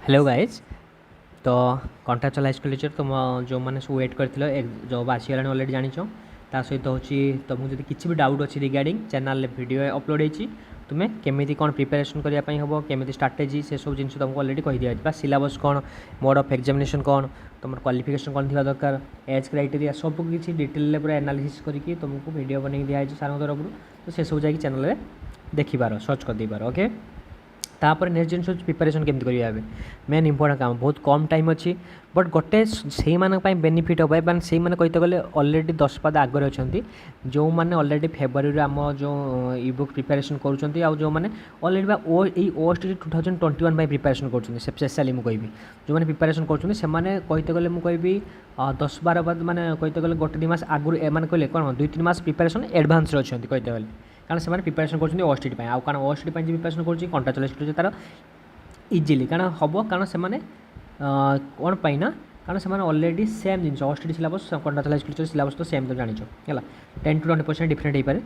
Hello guys. तो contractual high school teacher तुम जो मैंने सब वेट कर जब आसीगला अलरेडी जान ता सहित हूँ तुमको जब किसी भी डाउट अच्छी रिगार्डिंग चैनल वीडियो अपलोड होती तुम्हें केमी कौन प्रिपेरेसन करने हम केमी स्ट्राटेजी से सब जिन तुमको अलरेडी कही दिया सिलेबस कौन मोड ऑफ एग्जामिनेशन कौन तुम क्वालिफिकेशन कौन थी दरकार एज क्राइटेरिया सब किसी डिटेल पूरा एनालिसिस करके तुमको वीडियो बन दिखाई सार तरफ तो से सब जा चैनल में देखिपार सर्च कर देपार ओके। तापर नेक्स्ट जिन प्रिपेरेसन केमती करेंगे मेन इंपोर्टेंट काम बहुत कम टाइम अच्छी बट गोटे से बेनिफिट हे मैंने से कहते गले अलरेडी 10 पाद आगे अच्छा जो मैंने अलरेडी फेब्रुआरी आम जो इ बुक प्रिपेरेसन कर जो मैंने अलरेडी ओएसटी 2021 प्रिपेरेसन कर स्पेशली मुझे जो मैंने प्रिपेरेसन करते गले मुझे 10-12 बाद मैंने कहते गले गोटे 2 मास आगुरी मैंने कहले कौन 2-3 मास प्रिपेरेसन एडभांस अच्छा कहते गले कारण से प्रिपेरेसन कर ओएसटी आउ कारण ओएसटी प्रिपेरेसन कर कंट्राक्चुअल तार इजिली कारण हम कारण से कौन पाई ना कारण से अलरेडी सेम जिन ओएसटी सिलेबस कंट्राक्चुअल सिलेबस तो सेम तो जान है 10-20% डिफरेंट हो पाए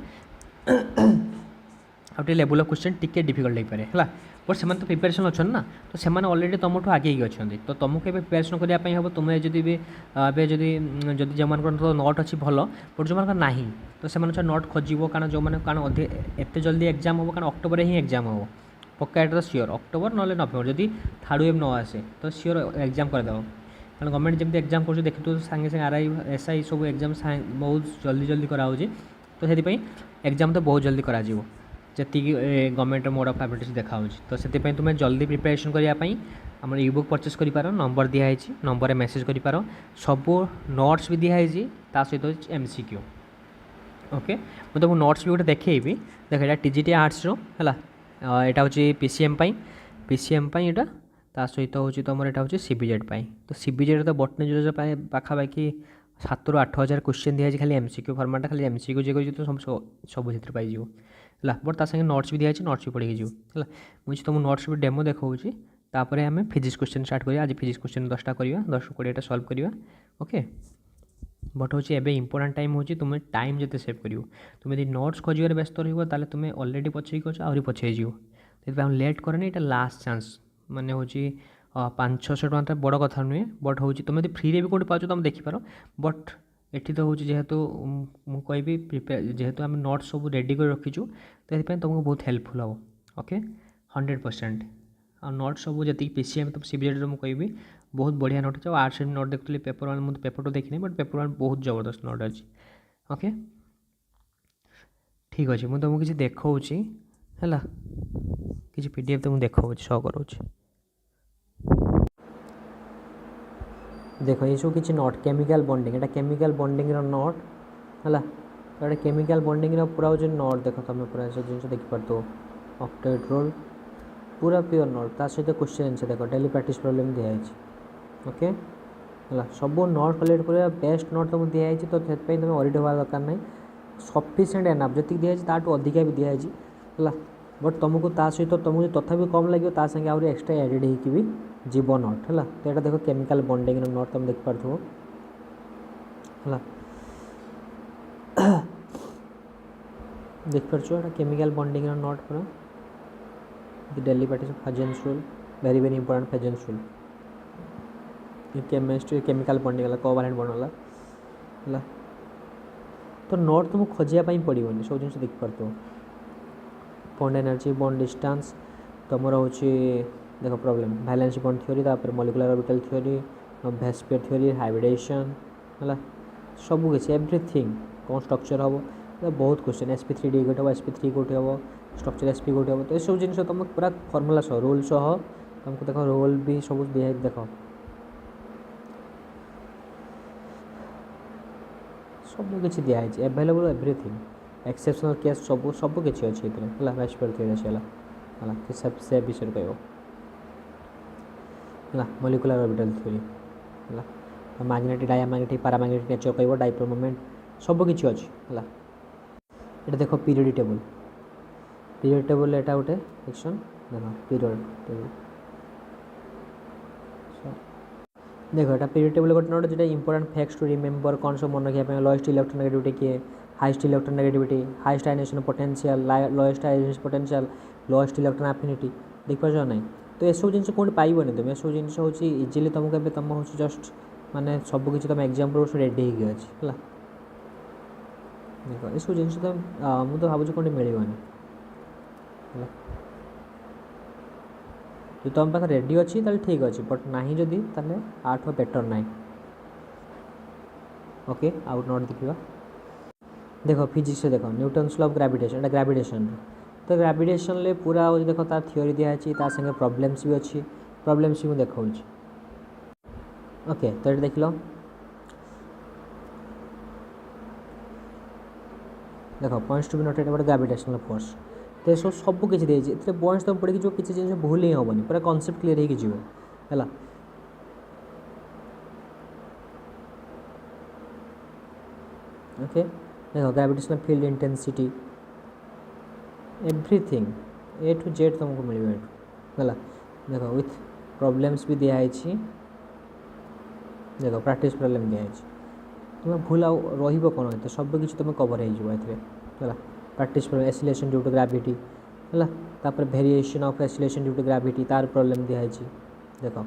आउटे लेवल ऑफ क्वेश्चन टिके डिफिकल्ट हो पाए है बट से तो प्रिपेरेसन अच्छा ना तो से अलरेडी तुमठू आगे ही अच्छा तो तुमको एवं प्रिपेरेसन करने हम तुम्हें जब भी जब जो मान तो नोट अच्छी भल बट जो मान ना तो से नोट खोजब कारण जो मैंने कारण एत जल्दी एग्जाम हम कारण अक्टोबर ही एग्जाम हम पक्का एटा सियोर अक्टोबर ना नवेम्बर जदि थर्ड वेव न आसे तो सियोर एग्जाम करदेव कारण गवर्नमेंट जब एग्जाम कर देखु सागे सागे आरआई एसआई सब एग्जाम बहुत जल्दी जल्दी कराऊँगी तो से एग्जाम तो बहुत जल्दी करा जी गवर्नमेंट मोड ऑफ एप्लिकेशन देखा तो से तुम्हें जल्दी प्रिपेरेसन करने आम इ बुक परचेस कर नंबर दिखाई नंबर मेसेज कर सब नोट्स भी दिखाई सहित एमसीक्यू ओके मुझे तुमको नोट्स भी गोटे देखी देख यहाँ टीजीटी आर्ट्स है यहाँ हूँ पीसीएम यहाँ ता सहित हूँ तुम यहाँ हूँ सीबीजेड तो सीबीजेड तो बटनी जुलॉजी पाखापाखि 7-8 हज़ार क्वेश्चन दिखाई खाली एमसीक्यू फॉर्मेट खाली एमसीक्यू जी तो सब पाई है बट ता संगे नोट्स भी दिखाई नोट्स भी पढ़ी जीव है मुझे तुम नोट्स भी डेमो देखा तापर आम फिजिक्स क्वेश्चन स्टार्ट करिया आज फिजिक्स क्वेश्चन 10टा करवा 10-20टा सल्व करवा ओके बट हूँ एवं इंपोर्टाट टाइम हूँ तुम्हें टाइम जिते सेव कर तुम्हें यदि नोट्स खोजार व्यस्त रहा तुम्हें अलरेडी पछे गच आहरी पछे जीव लेट करे यहाँ लास्ट चान्स माने हूँ 500-600 टଙ୍କା बड़ कथा नुहे बट हूँ तुम यदि फ्री भी कौट पाच तुम देखिपार बट एटी तो हूँ जेहेतु मुझे प्रिपेयर जेहेतु आम नोट सब रेडी कर रखीचु तो ये तुमको बहुत हेल्पफुल हम ओके 100% आ नोट सब जी पीसीएम तो सीबीजेड मुझे बहुत बढ़िया नोट अच्छे आर्ट्स नोट देखुली पेपर वन मुझे पेपर टू देखनी बट पेपर वन बहुत जबरदस्त नोट अच्छी ओके ठीक अच्छे मुझे तुमको किसी देखा है किसी पीडीएफ तुमको देखा शो करो देख ये सब किसी नोट केमिकल बॉन्डिंग एटा केमिकल बॉन्डिंग नोट है केमिकल बॉन्डिंग पूरा हूँ नोट देख तुम पूरा सब जिन देखिपार ऑक्टेट रोल पूरा प्योर नोट ता सहित क्वेश्चन आंसर देख डेली प्रैक्टिस प्रॉब्लम दिखाई ओके है सब नोट कलेक्ट कर बेस्ट नोट तुमको दिखाई तो तुम वरीड हवा दरकार ना सफिसीयंट एनाफ जी दिखाई ताठू अधिका भी दिखाई है बट तुमको ता सहित तुमको तथापि कम लगे संगे आहरी एक्सट्रा एडेड होगी भी जीव नोट है तो यहाँ देख केमिकल बॉन्डिंग नोट तुम देखिपार है देखिपार केमिकल बॉन्डिंग नोट पूरा daily practice Fajans rule very very important Fajans rule chemistry chemical bonding covalent bond है तो नोट तुमको खोजापी पड़ोनी सब जिन देखिपार बॉन्ड एनर्जी बॉन्ड डिस्टेंस तुम हूँ देख प्रॉब्लम वैलेंस बॉन्ड थ्योरी तापर molecular orbital theory VSEPR theory hybridisation है सब किसी एवरीथिंग कौन स्ट्रक्चर हम बहुत क्वेश्चन sp3d गोटे हम sp3 गोटे हम स्ट्रक्चर sp गोटे हम तो ये सब जिन तुम पूरा फर्मूला सह रोल सह तुमको देख रोल भी सब देख सब किसी दिखाई एवेलेबल एवरीथिंग एक्सेप्शनल केस सब सब किसी अच्छी है वेस्पेयर थ्योरी अच्छी है से विषय कह मॉलिक्यूलर ऑर्बिटल थ्योरी है मैग्नेटिक डायमैग्नेटिक पैरामैग्नेटिक नेचर कह डाइपोल मोमेंट सब किसी अच्छी है ये देख पीरियड टेबल एटा गोटे सेक्शन देख पीरियड टेबल देख यहाँ पीरियड टेबल गोटे नोट जो इंपोर्टेंट फैक्ट्स टू रिमेंबर कौन सब मन रखा लोएस्ट इलेक्ट्रोनेगेटिविटी किए highest electronegativity highest ionisation potential lowest ionisation potential lowest electron affinity देख पार ना तो एसबू जिन कौन पाइबनी तुम एसबू जिन हूँ इजिली तुमको ए तुम हूँ जस्ट माने सबकि तुम एग्जाम पूर्व रेडी हो अच्छे देख एसबू जिन तुम मुझे तो भावुँ कौन मिलनी जो तुम पाखे रेडी अच्छी ठीक अच्छे बट ना जदि आठ बेटर ना ओके आउ नोट देखा देख फिजिक्स देख Newton's law of gravitation Etah gravitation तो ग्रेविटेशन ले पूरा देख तार थ्योरी दिखाई संगे प्रॉब्लम्स भी अच्छी प्रॉब्लम्स भी देखा ओके तो ये देख लो देख points to be noted about gravitational force तो सब किसी देखिए पॉइंट्स तुम पढ़ी जो किसी जिन भूल ही हेनी पूरा कॉन्सेप्ट क्लीयर हो ओके देखो gravitational field intensity everything A to Z तुमको मिल है देख विथ प्रॉब्लम्स भी दिखाई देख प्रैक्टिस प्रॉब्लम दिखाई तुम भूल आो कौन तो सब किसी तुम कवर हो practice problem acceleration due to gravity है तापर variation of acceleration due to gravity तार प्रॉब्लम दिखाई देख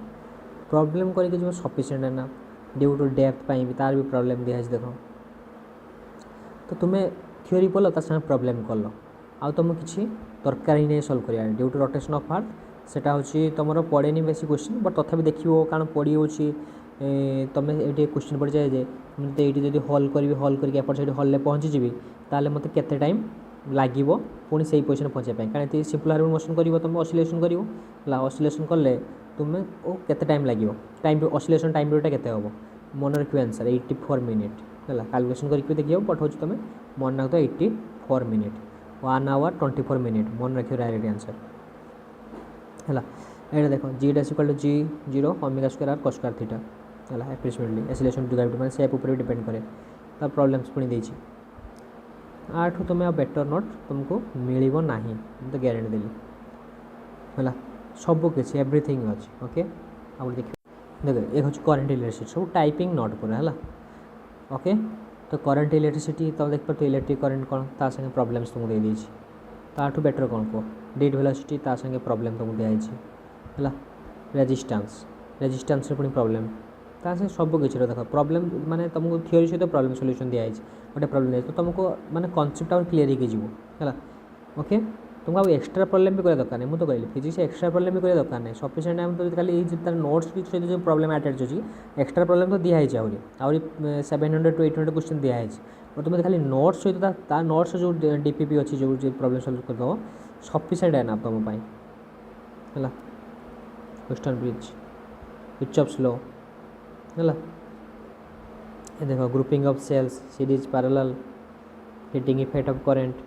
प्रॉब्लम करके जो सफिशिएंट है ना ड्यू टू डेप्थ पाई भी तार भी प्रॉब्लम दिखाई देख तो तुम्हें थ्योरी पढ़ ता प्रॉब्लम कल आउ तुम किसी दरकार ही नहीं सल्व कर due to rotation of earth सेटा हूँ तुम पड़ेनि बेसी क्वेश्चन बट तथापि देखो कारण पड़ी हो तुम्हें ये क्वेश्चन पड़ जाए जे मुझे ये जब हल करी हल करके एपट से हल पहुँचीजी ताल मत के टाइम लगे पुणी से पोजिशन पहुँचापी कहीं सिंपल हार्मोनिक मोशन कर तुम ऑसिलेशन कर ऑसिलेशन कले तुम्हें के टाइम लगे टाइम ऑसिलेशन टाइम पीरियड के हम मन रख आंसर 84 मिनिट है कैलकुलेशन करके देखिए बट हूँ तुम मन रख 84 मिनिट 1 आवर 24 मिनिट मन रख डायरेक्ट आंसर है ये देख G dash equal to G zero omega square R cos square theta है एप्रोक्सीमेटली एसिलेशन टू ग्रेविटी मैंने सेप ऊपर डिपेंड करे तार प्रॉब्लम्स पुणी देछि आठू तुम्हें आ बेटर नोट तुमको मिल ना तो ग्यारंटी देली है सब किसी एवरीथिंग अच्छे ओके आउ देख देख ये हूँ करेन्ट इलेक्ट्रिसिटी सब टाइपिंग नोट पूरा है ओके तो करेन्ट इलेक्ट्रिसिटी तुम देख पार्थ इलेक्ट्रिक करेन्ट कौन ता संगे प्रॉब्लम्स तुमको दे दीजिए ताठू बेटर कौन कह डेट वेलोसिटी ता संगे प्रॉब्लम तुमको दिखाई है रेजिस्टेंस रेजिस्टेंस पुणी प्रॉब्लम ता संगे सब किसी देख प्रॉब्लम माने तुमको थ्योरी सहित प्रॉब्लम सॉल्यूशन दिखाई गोटे प्रॉब्लम दिखाई तो तुमको माने कॉन्सेप्ट आउट क्लियर हो ओके तुमको अब एक्सट्रा प्रॉब्लम भी करा दरकार नहीं मुझे कहली फिजिक्स एक्सट्रा प्रॉब्लम भी करा दरकार नहीं सफिशिएंट टाइम तो खाली तार नोट्स भी सहित जो प्रॉब्लम अटैच अच्छी एक्सट्रा प्रॉब्लम तो दिखाई आहरी 700 to 800 क्वेश्चन दिखाई और तुम खाली नोट्स सहित नोट्स जो डीपीपी अच्छी जो प्रॉब्लम सॉल्व करदेव सफिशिएंट है ना तुम है वेस्टर्न ब्रिज किर्चॉफ्स लॉ है देखो grouping of cells series parallel heating effect of current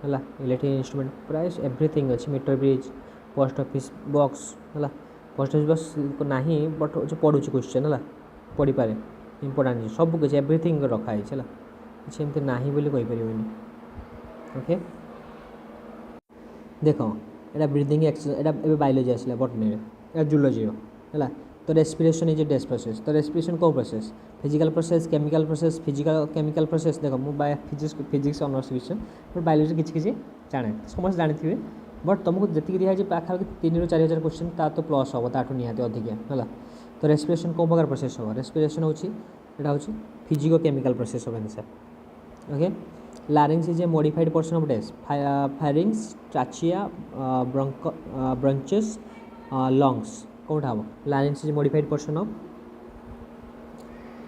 है इलेक्ट्रिक इंस्ट्रूमेंट प्राइस एवरीथिंग अच्छी meter bridge post office box है पोस्ट ऑफिस बॉक्स ना बट जो पढ़ू क्वेश्चन है पढ़ी पारे इंपोर्टाट सब किसी एवरीथिंग रखाई है किसी एमती ना बोली ओके देख यहाँ ब्रीदिंग एक्सरसाइज यहाँ बायोलॉजी आसला बटनी जूलॉजी है तो रेस्पिरेशन इज ए डेस प्रोसेस तो रेस्पिरेशन कौ process physical process chemical process physical chemical process देख मुझे फिजिक्स ऑनर्स विषय बट बायोलॉजी किसी जाने समस्त जानी बट तुमको जी दिखाई पाखापाखि 3 ରୁ 4 हज़ार क्वेश्चन ता तो प्लस हम ताठू निहाती अधिका है तो रेस्पिरेशन कौ प्रकार प्रोसेस हम रेस्पिरेशन हूँ यहाँ हूँ physico chemical process of answer okay larynx is a modified portion of the pharynx trachea branches lungs कौटा हम larynx is modified portion of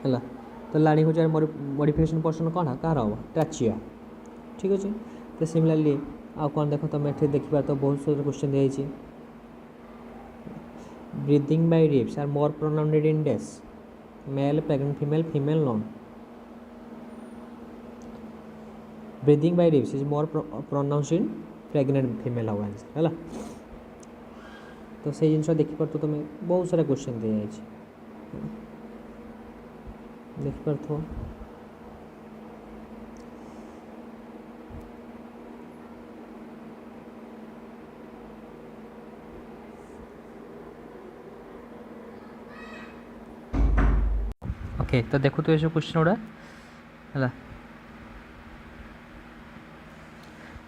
है तो लारिंग हूँ मॉडिफिकेशन पोर्शन कौन है कहाँ हम ट्राचिया ठीक अच्छे तो सिमिलरली आ कौन देख तुम ये देखा तो बहुत सारे क्वेश्चन दिखाई breathing by ribs are more pronounced in the male pregnant female female non breathing by ribs is more pronounce in pregnant female हम आंसर है तो से जिन देखिपार तो तुम्हें बहुत सारा क्वेश्चन दी जाए देखिपार ओके तो देखो तो ये सब क्वेश्चन गुड़ा है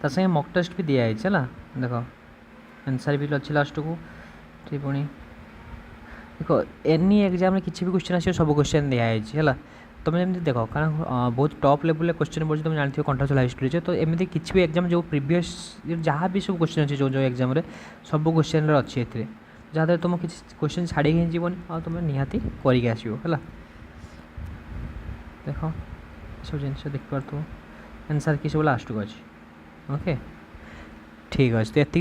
संगे मॉक टेस्ट भी दिखाई है देख आंसर भी अच्छे लास्ट को पुणी देख एनी एग्जाम किसी भी क्वेश्चन आस सब क्वेश्चन दिखाई है तुम जमी देख कारण बहुत टॉप लेवल क्वेश्चन पड़े तुम जानते हो कॉन्ट्राक्चुअल हाइस्टोरी तो एमती किसी भी एग्जाम जो प्रीवियस जहाँ भी सब क्वेश्चन अच्छे जो जो एग्जाम सब क्वेश्चन अच्छी ए जहाँद्वारा तुम किसी क्वेश्चन छाड़ी ही जीवन आ तुम निहाती करके आसो है देख सब जिन देखिपु आंसर कि सब लास्ट को अच्छी ओके ठीक अच्छे तो ये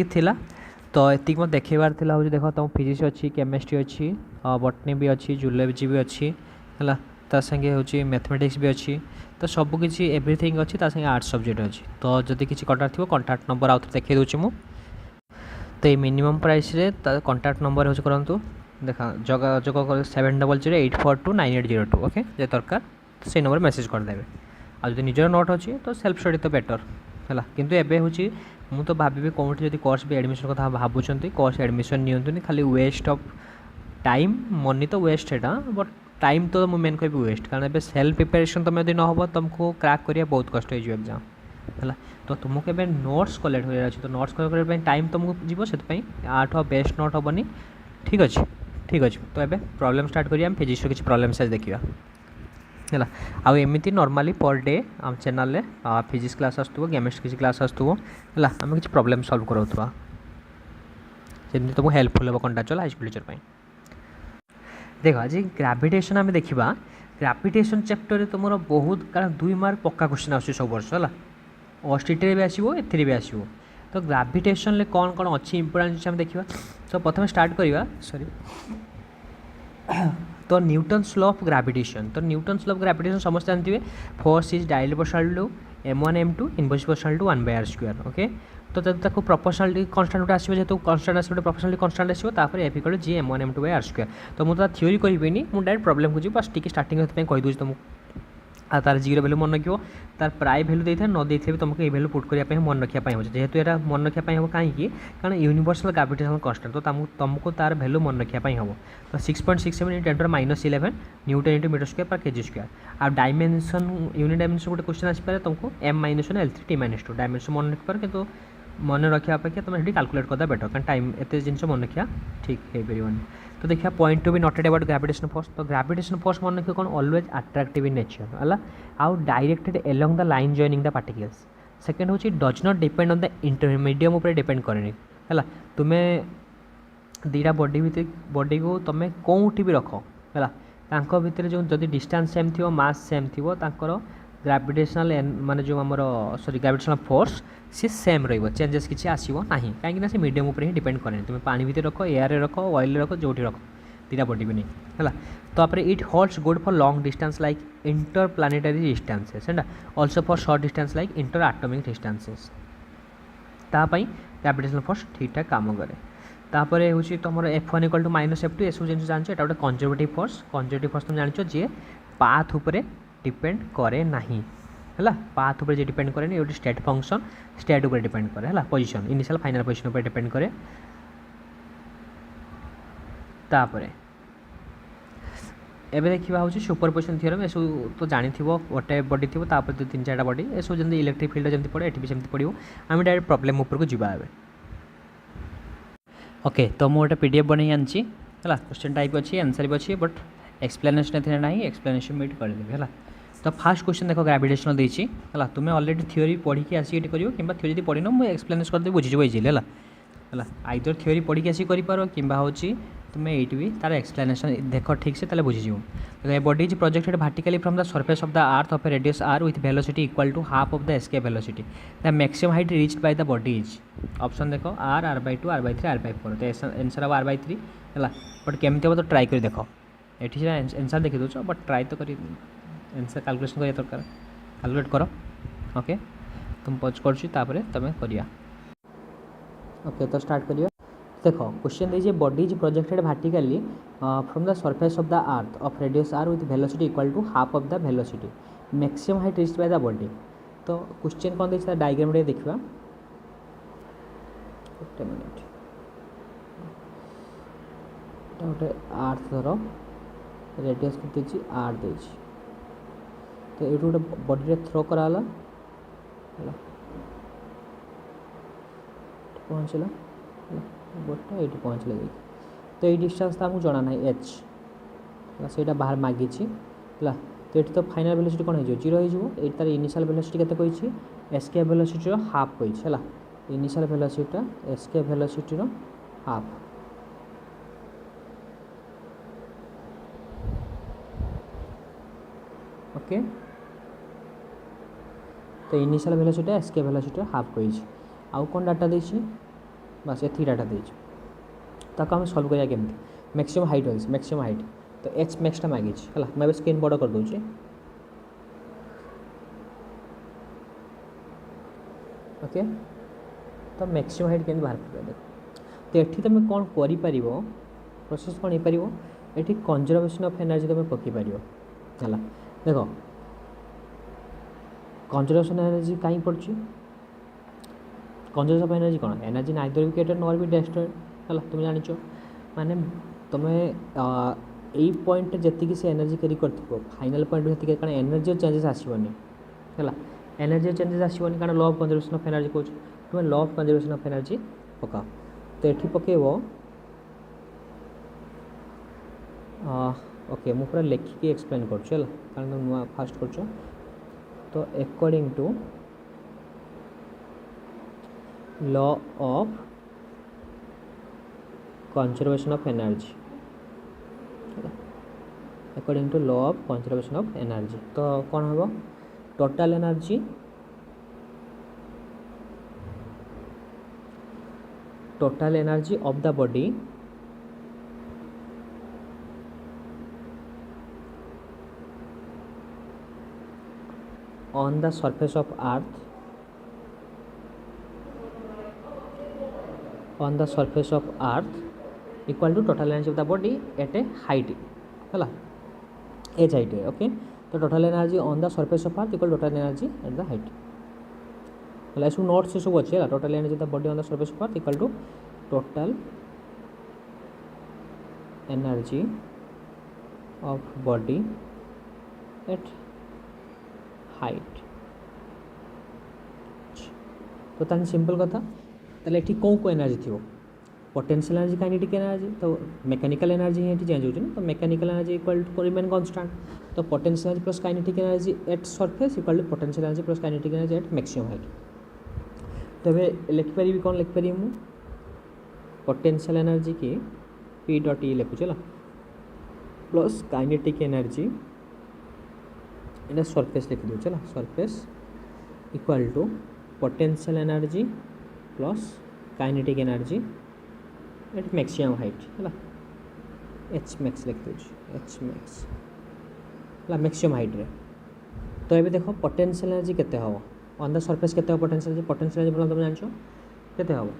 तो ये मत देखार हूँ देख तुम फिजिक्स अच्छी केमिस्ट्री अच्छी बटनी भी अच्छी जूलॉजी भी अच्छी है ता संगे हूँ मैथमेटिक्स भी अच्छी तो सबकि एवरीथिंग अच्छी ता संगे आर्ट्स सब्जेक्ट अच्छी तो जदि किसी कॉन्टाक्ट थी कॉन्टाक्ट नंबर आउ देखी दूसरी मु तो ये मिनिमम प्राइस रे कॉन्टाक्ट नंबर हूँ करूँ देखा जोगाजोग 7008429802 ओके जे दरकार से नंबर मेसेज करदे आज निजर नोट अच्छी तो सेल्फ स्टडी तो बेटर है किंतु एबे हूँ मु तो भावी कौन जब कोर्स भी एडमिशन कथा भावुं कोर्स एडमिशन नि खाली वेस्ट ऑफ टाइम मनी तो वेस्ट है बट टाइम तो मुझे मेन कह वेस्ट कारण ए सेल्फ प्रिपरेशन तुम यदि न हो तुमको क्रैक करिया बहुत कष्ट हो एग्जाम है तो तुमको ए नोट्स कलेक्ट कर तो नोट्स कलेक्ट करने टाइम तुमको जीव से आठ बेस्ट नोट हेनी ठीक अच्छे तो ये प्रॉब्लम स्टार्ट करिया फिजिक्स किसी प्रॉब्लम से देखा है आउ एमती नॉर्मली पर डे आम चैनल फिजिक्स क्लास आसुव केमिस्ट्री किसी क्लास आसुव है आम किसी प्रॉब्लम सॉल्व कराउथवा जमी तुमको हेल्पफुल हम कॉन्ट्राक्चुअल हाइस्कुलेचर देख आज ग्राविटेशन आम देखा ग्राविटेशन चैप्टर तुम बहुत कारण 2 मार्क पक्का क्वेश्चन आस सब वर्ष है ओस्टिटी भी आसो ए भी आसो तो ग्राविटेशन कौन कौन अच्छी इंपोर्टेंस आम देखा तो प्रथम स्टार्ट करवा सॉरी तो न्यूटन्स लॉ ऑफ ग्रेविटेशन तो न्यूटन्स लॉ ऑफ ग्रेविटेशन समस्त जानते हैं force is directly proportional to m1 m2 inversely proportional to 1/r² okay तो जब प्रोपोर्शनलिटी कांस्टेंट गोटे आसो जेहतु कांस्टेंट आसो प्रोपोर्शनलिटी कांस्टेंट आसो F = g m1 m2/r²। तो मुझे थ्योरी करी मुझे डायरेक्ट प्रॉब्लम को जी बस टी स्टार्टिंग कहीदे तुमको आ तार जी भैल्यू मन रखियो तार प्राय भैल्यू देता न देते भी तुमको ये भैल्यू पुट करने मन रखापी हो जेहेतु यहाँ मन रखापी हम कहीं कारण यूनिवर्सल ग्रेविटेशनल कांस्टेंट तो तुमको तार भैल्यू मन रखापी हम तो 6.67 × 10⁻11 न्यूटन × m²/kg² आ डायमेंशन यूनिट डायमेंशन गोटे क्वेश्चन आसपे तुमको m-1 L3 t-2 डायमेंशन मन रखिपार कि मन रखा अपेक्षा तुम ये कैलकुलेट करदा बेटर कारण टाइम एत जिन मन रखा ठीक है पार तो देखिए point to be noted about gravitation force तो ग्रेविटेशन फोर्स मन रखिए कौन ऑलवेज अट्रैक्टिव इन नेचर है आउ directed along the line joining the particles second हूँ does not depend on the intermedium उपर डिपेंड करे है तुम्हें दीटा बॉडी को तुम्हें कौटी भी रख है भितर जो जदि डिस्टेंस सेम थी मास सेम थी ग्रेविटेशनल माने जो आमर सॉरी ग्रेविटेशनल फोर्स सी सेम रही चेंजेस किसी आसो ना कहीं से मीडियम उपर ही डिपेंड करे तुम्हें पानी भीतर रख एयर रख ऑयल रख जो रख दीटा बॉडी भी नहीं है तापर it holds good for long distance like inter planetary distances है also for short distance like inter atomic distances तापाई ग्रेविटेशनल फोर्स ठीक ठाक काम करे तापर हूँ तुम F1 = -F2 ये सब जिन जानते गोटे कंजर्वेटिव फोर्स तुम जानते जी पाथ उपरे डिपेंड करे नहीं है पाथ उपर डिपेंड करे नहीं स्टेट फंक्शन स्टेट उपर डिपेंड करे है पोजिशन इनिशियल फाइनल पोजिशन उपर डिपेंड करे तापरे एबे देखा हूँ सुपरपोजिशन थ्योरम ये सब तो जानी गोटे बॉडी थी तापर 3-4टा बॉडी ये सब जमी इलेक्ट्रिक फील्ड जमी पड़े ये भी सेमती पड़ो आम डायरेक्ट प्रॉब्लम उपर को जावा ओके तो मुझे गोटे PDF बन आनी है क्वेश्चन टाइप अच्छी आंसर भी अच्छी बट एक्सप्लेनेशन थे ना एक्सप्लेनेशन मीट करदेवी है तो फास्ट क्वेश्चन देख ग्रेविटेशनल देती है तुम्हें ऑलरेडी थ्योरी पढ़ी आसिक कर थ्योरी यदि पढ़ी मुझे एक्सप्लेनेशन करदे बुझीज इजिली है आइदर थ्योरी पढ़ी आसिक कर तुम्हें ये भी तार एक्सप्लेनेशन देख ठीक से बुझीज body is projected vertically from the surface of the earth of a radius r with velocity equal to half of the escape velocity the maximum height reached by the body is option देख r r/2 r/3 r/4 तो answer हम r/3 है but केमती हम तो try कर देख ये आंसर देखी दौ बट ट्राई तो कर आंसर कैलकुलेशन करिया दरकार कैलकुलेट कर ओके तुम पज कर तुम करिया ओके तो स्टार्ट करिया देख क्वेश्चन दीजिए body is projected vertically from the surface of the earth of radius r with velocity equal to half of the velocity maximum height reached by the body तो क्वेश्चन कौन देखिए diagram रे देखा गोटे minute गोटे अर्थ धर radius के r देछि तो ये गोटे बॉडी थ्रो कराला पहुँचला बोटा ये पहुँचला तो ये डिस्टेंस तो आमको जाना ना एच से बाहर मागी है तो ये तो फाइनल वेलोसिटी कौन हो जीरो हो तार इनिशियल वेलोसिटी केते कही एस्केप वेलोसिटी हाफ कही है initial velocity escape velocity half okay तो initial velocity escape velocity half कही आउ कौन डाटा देछि बस ये डाटा देछि ताको हम सॉल्व करिया केमती मैक्सिमम हाइट होइछ मैक्सिमम हाइट तो एच मैक्सटा मागी है मैं स्क्रीन बड़ कर दूचे ओके तो मैक्सिमम हाइट केमती बाहर कर तो ये तुम कौन कर प्रोसेस कौन हो पार ये कंजर्वेशन ऑफ एनर्जी तुम पकई पार है देख कंजर्वेशन एनर्जी कहीं पड़ी कंजर्वेशन ऑफ एनर्जी कौन energy neither be created nor be destroyed है तुम जानिच माने तुम्हें यही पॉइंट जी से एनर्जी कैरी कर फाइनल पॉइंट कारण एनर्जी चेंजेस आसोनी है एनर्जी चेंजेस आसोनी कारण law of conservation of energy कौन तुम law of conservation of energy पकाओ तो ये पकेब ओके मु पूरा लेखिकी एक्सप्लेन कर कारण तुम नुआ फास्ट कर तो according to law of conservation of energy according to law of conservation of energy तो कौन हम total energy of the body on the surface of earth equal to total energy of the body at a height है as height है okay तो total energy on the surface of earth equal total energy at the height है सब notes से सब अच्छे total energy of the body on the surface of earth equal to total energy of body at height तो तान simple कथा ताले एठी कौ को एनर्जी थी पोटेंशियल एनर्जी काइनेटिक एनर्जी तो मेकानिकल एनर्जी ही चेंज होती तो mechanical energy equal to remain constant तो potential energy plus kinetic energy at surface equal to potential energy plus kinetic energy at maximum height तो ये लिखिपारि कौन लिखिपारि मु पोटेंशियल एनर्जी की पी डॉट ई लिखुचे plus kinetic energy at surface लिखि दूँ चला surface equal to potential energy plus kinetic energy at maximum height है एच मैक्स लिख दूँ एच मैक्स है मैक्सिमम हाइट रे तो ये देख पोटेंशियल एनर्जी केते हम ऑन द सरफेस केते पोटेंशियल एनर्जी बोला तुम जान केते हम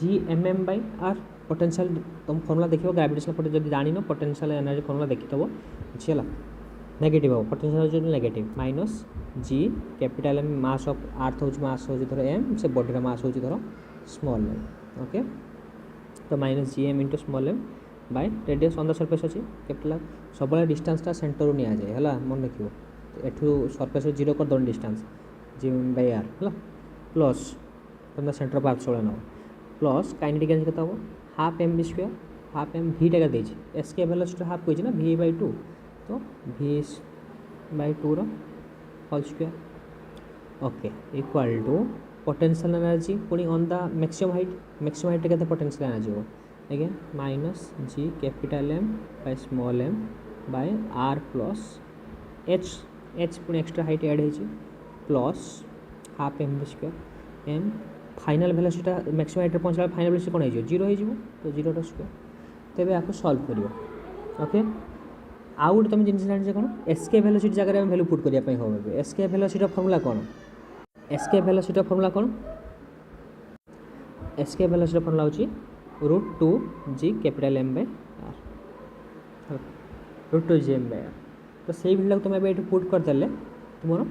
G M M by R potential तुम फॉर्मूला देखो ग्रेविटेशनल पोटेंशियल जब जान पोटेंशियल एनर्जी फॉर्मूला देखिथबो अच्छी है नेगेटिव हम potential energy negative minus G capital M mass of earth हो मास हो धर एम से बॉडी मास हो धर स्मॉल एम ओके तो minus G M into small M by radius on the surface अच्छी कैपिटल सब डिस्टेंसटा सेंटर नि जाए है मन रखिए तो एठू सरफेस जीरो कर दो distance G M by R है प्लस तुम सेंटर ऑफ अर्थ सब नब प्लस काइनेटिक एनर्जी केते हम half M V square half M भी टाका देछि एस के वेलोसिटी हाफ कही ना वी बाय टू तो V by two whole square okay equal to potential energy पुणी ऑन द मैक्सिमम हाइट के पोटेंशियल एनर्जी हो again minus G capital M by small M by are plus H पुणी extra height एड हो plus half M square M final velocity maximum height पहुँचला final velocity कौन हो zero हो तो जीरो स्क्वायर तेज आपको सॉल्व कर ओके आउ गोटे तुम जिन जान कौन एस्के वेलोसिटी जगह वैल्यू पुट करने हम एस्के वेलोसिटी फॉर्मूला कौन एस्के वेलोसिटी फॉर्मूला कौन एस्के वेलोसिटी फॉर्मूला हूँ √2 G capital M by R √2 G M by R तो से भैल्यू तुम ये पुट करदे तुम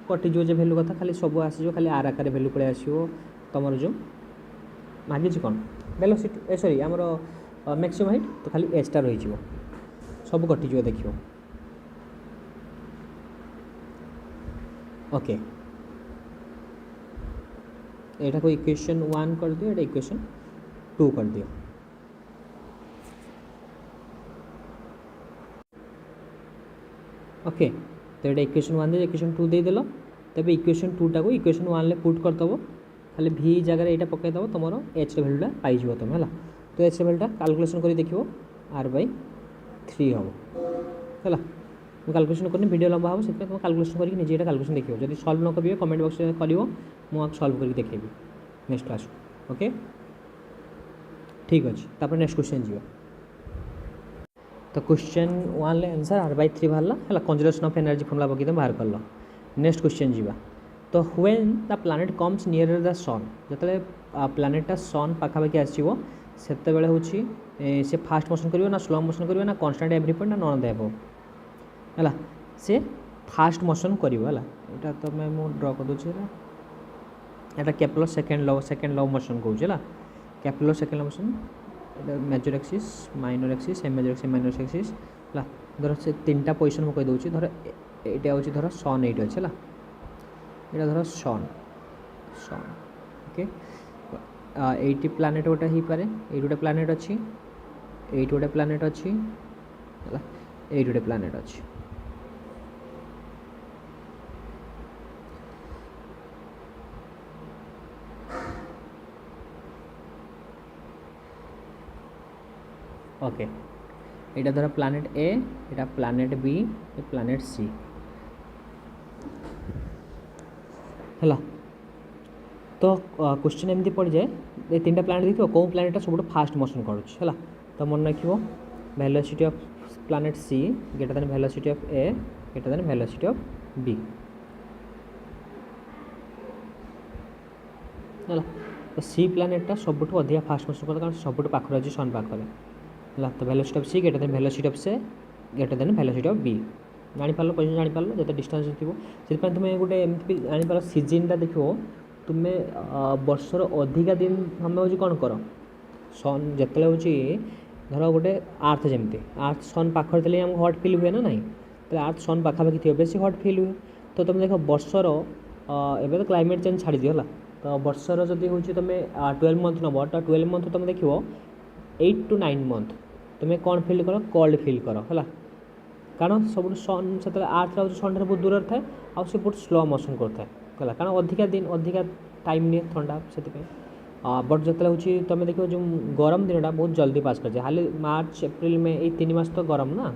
कटिज जो भैल्यू कथा खाली सब आसो खाली आर आकार भैल्यू पड़े आसो तुम जो मागिज कौन वेलोसिटी सॉरी आमर मैक्सिमम हाइट तो खाली एचटा रही सब कटिज देखियो ओके यहाँ को इक्वेशन 1 कर दियो ये इक्वेशन 2 कर दियो ओके तो ये इक्वेशन 1 दे इक्वेशन 2 दे देलो तबे इक्वेशन 2 टाको इक्वेशन 1 ले पुट करदबो खाली v जगह एटा पकई दबो तुमरो h रे वैल्यूटा पाई जिवो तुम हला तो h रे वैल्यूटा कैलकुलेशन करी देखिवो r/3 हबो हला ମୁଁ କାଲକୁଲେସନ୍ କରିନି ଭିଡ଼ିଓ ଲମ୍ବା ହେବ ସେଥିପାଇଁ ତୁମେ କାଲକୁଲେସନ୍ କରିକି ନିଜେ ଏଇଟା କାଲକୁଲେସନ୍ ଦେଖିବ ଯଦି ସଲ୍ଭ ନ କରିବେ କମେଣ୍ଟ ବକ୍ସରେ କରିବ ମୁଁ ସଲ୍ଭ କରିକି ଦେଖେଇବି ନେକ୍ସଟ କ୍ଲାସ୍କୁ ଓକେ ଠିକ୍ ଅଛି ତାପରେ ନେକ୍ସଟ କ୍ୱେଶ୍ଚନ୍ ଯିବା ତ क्वेश्चन 1 रे आंसर r/3 बाहरला हला कंजर्वेशन ऑफ एनर्जी फॉर्मूला पकई तुम बाहर करलो नेक्स्ट क्वेश्चन जीवा तो when the planet comes near the sun जतले प्लैनेटा सन पाखापाखि आसीबो सेते बेले होची से फास्ट मोशन करिवो ना स्लो मोशन करिवो ना कांस्टेंट एवरी पॉइंट ना नॉन देबो हला से फास्ट मोशन करिवो हला एटा तो मैं मो ड्रा कर दोछि हला एटा केपलर सेकंड लॉ मोशन कहूछ हला Kepler second law motion major axis minor axis M major axis minor axis हला धर से तीनटा पोजीशन मु कहि दोछि धर एटा होछि धर सन एटा अछि हला एटा धर सन ओके एटी प्लैनेट गोटे ही पारे एटी गोटे प्लैनेट अछि एटी गोटे प्लैनेट अछि हला एटी गोटे प्लैनेट अछि ओके एटा धर प्लैनेट ए एटा प्लैनेट बी ए प्लैनेट सी हला तो क्वेश्चन एमती पड़ जाए ये तीन प्लैनेट देखिए कौ प्लैनेटा सब फास्ट मोशन करुँच तो मन रखिए velocity of planet C greater than velocity of A greater than velocity of B है तो सी प्लैनेटा सब अधिक फास्ट मोशन कर कारण सब पाखर अच्छे सन पाखे है तो velocity of C greater than velocity of से greater than velocity of B जापार क्वेश्चन जापार जो डिस्टेंस थी से तुम्हें गोटे एमती जापार सीजनटा देख तुम्हें वर्षर अधिका दिन समय हूँ कौन कर सन जिते हूँ धर गोटे आर्थ जमी आर्थ सन पाखर थे आमको हट फिल हुए ना ना तो आर्थ सन पाखापाखि थी बेस हट फिल हुए तो तुम देख वर्षर एवं तो क्लाइमेट चेंज छाड़ी दियो तो वर्षर जदि हूँ तुम 12 मंथ नब तो 12 मंथ तुम देख 8 to 9 मंथ तुम्हें कौन फिल कर कोल्ड फिल कर है कारण सब सन से आर्थ रोज सन बहुत दूर थाए आ बहुत स्लो मोशन करता है कारण अधिका दिन अधिका टाइम नहीं ठंडा से बट जो हूँ तुम देखो जो गरम दिन बहुत जल्दी पास कर हाल मार्च एप्रिल में ये 3 मास तो गरम ना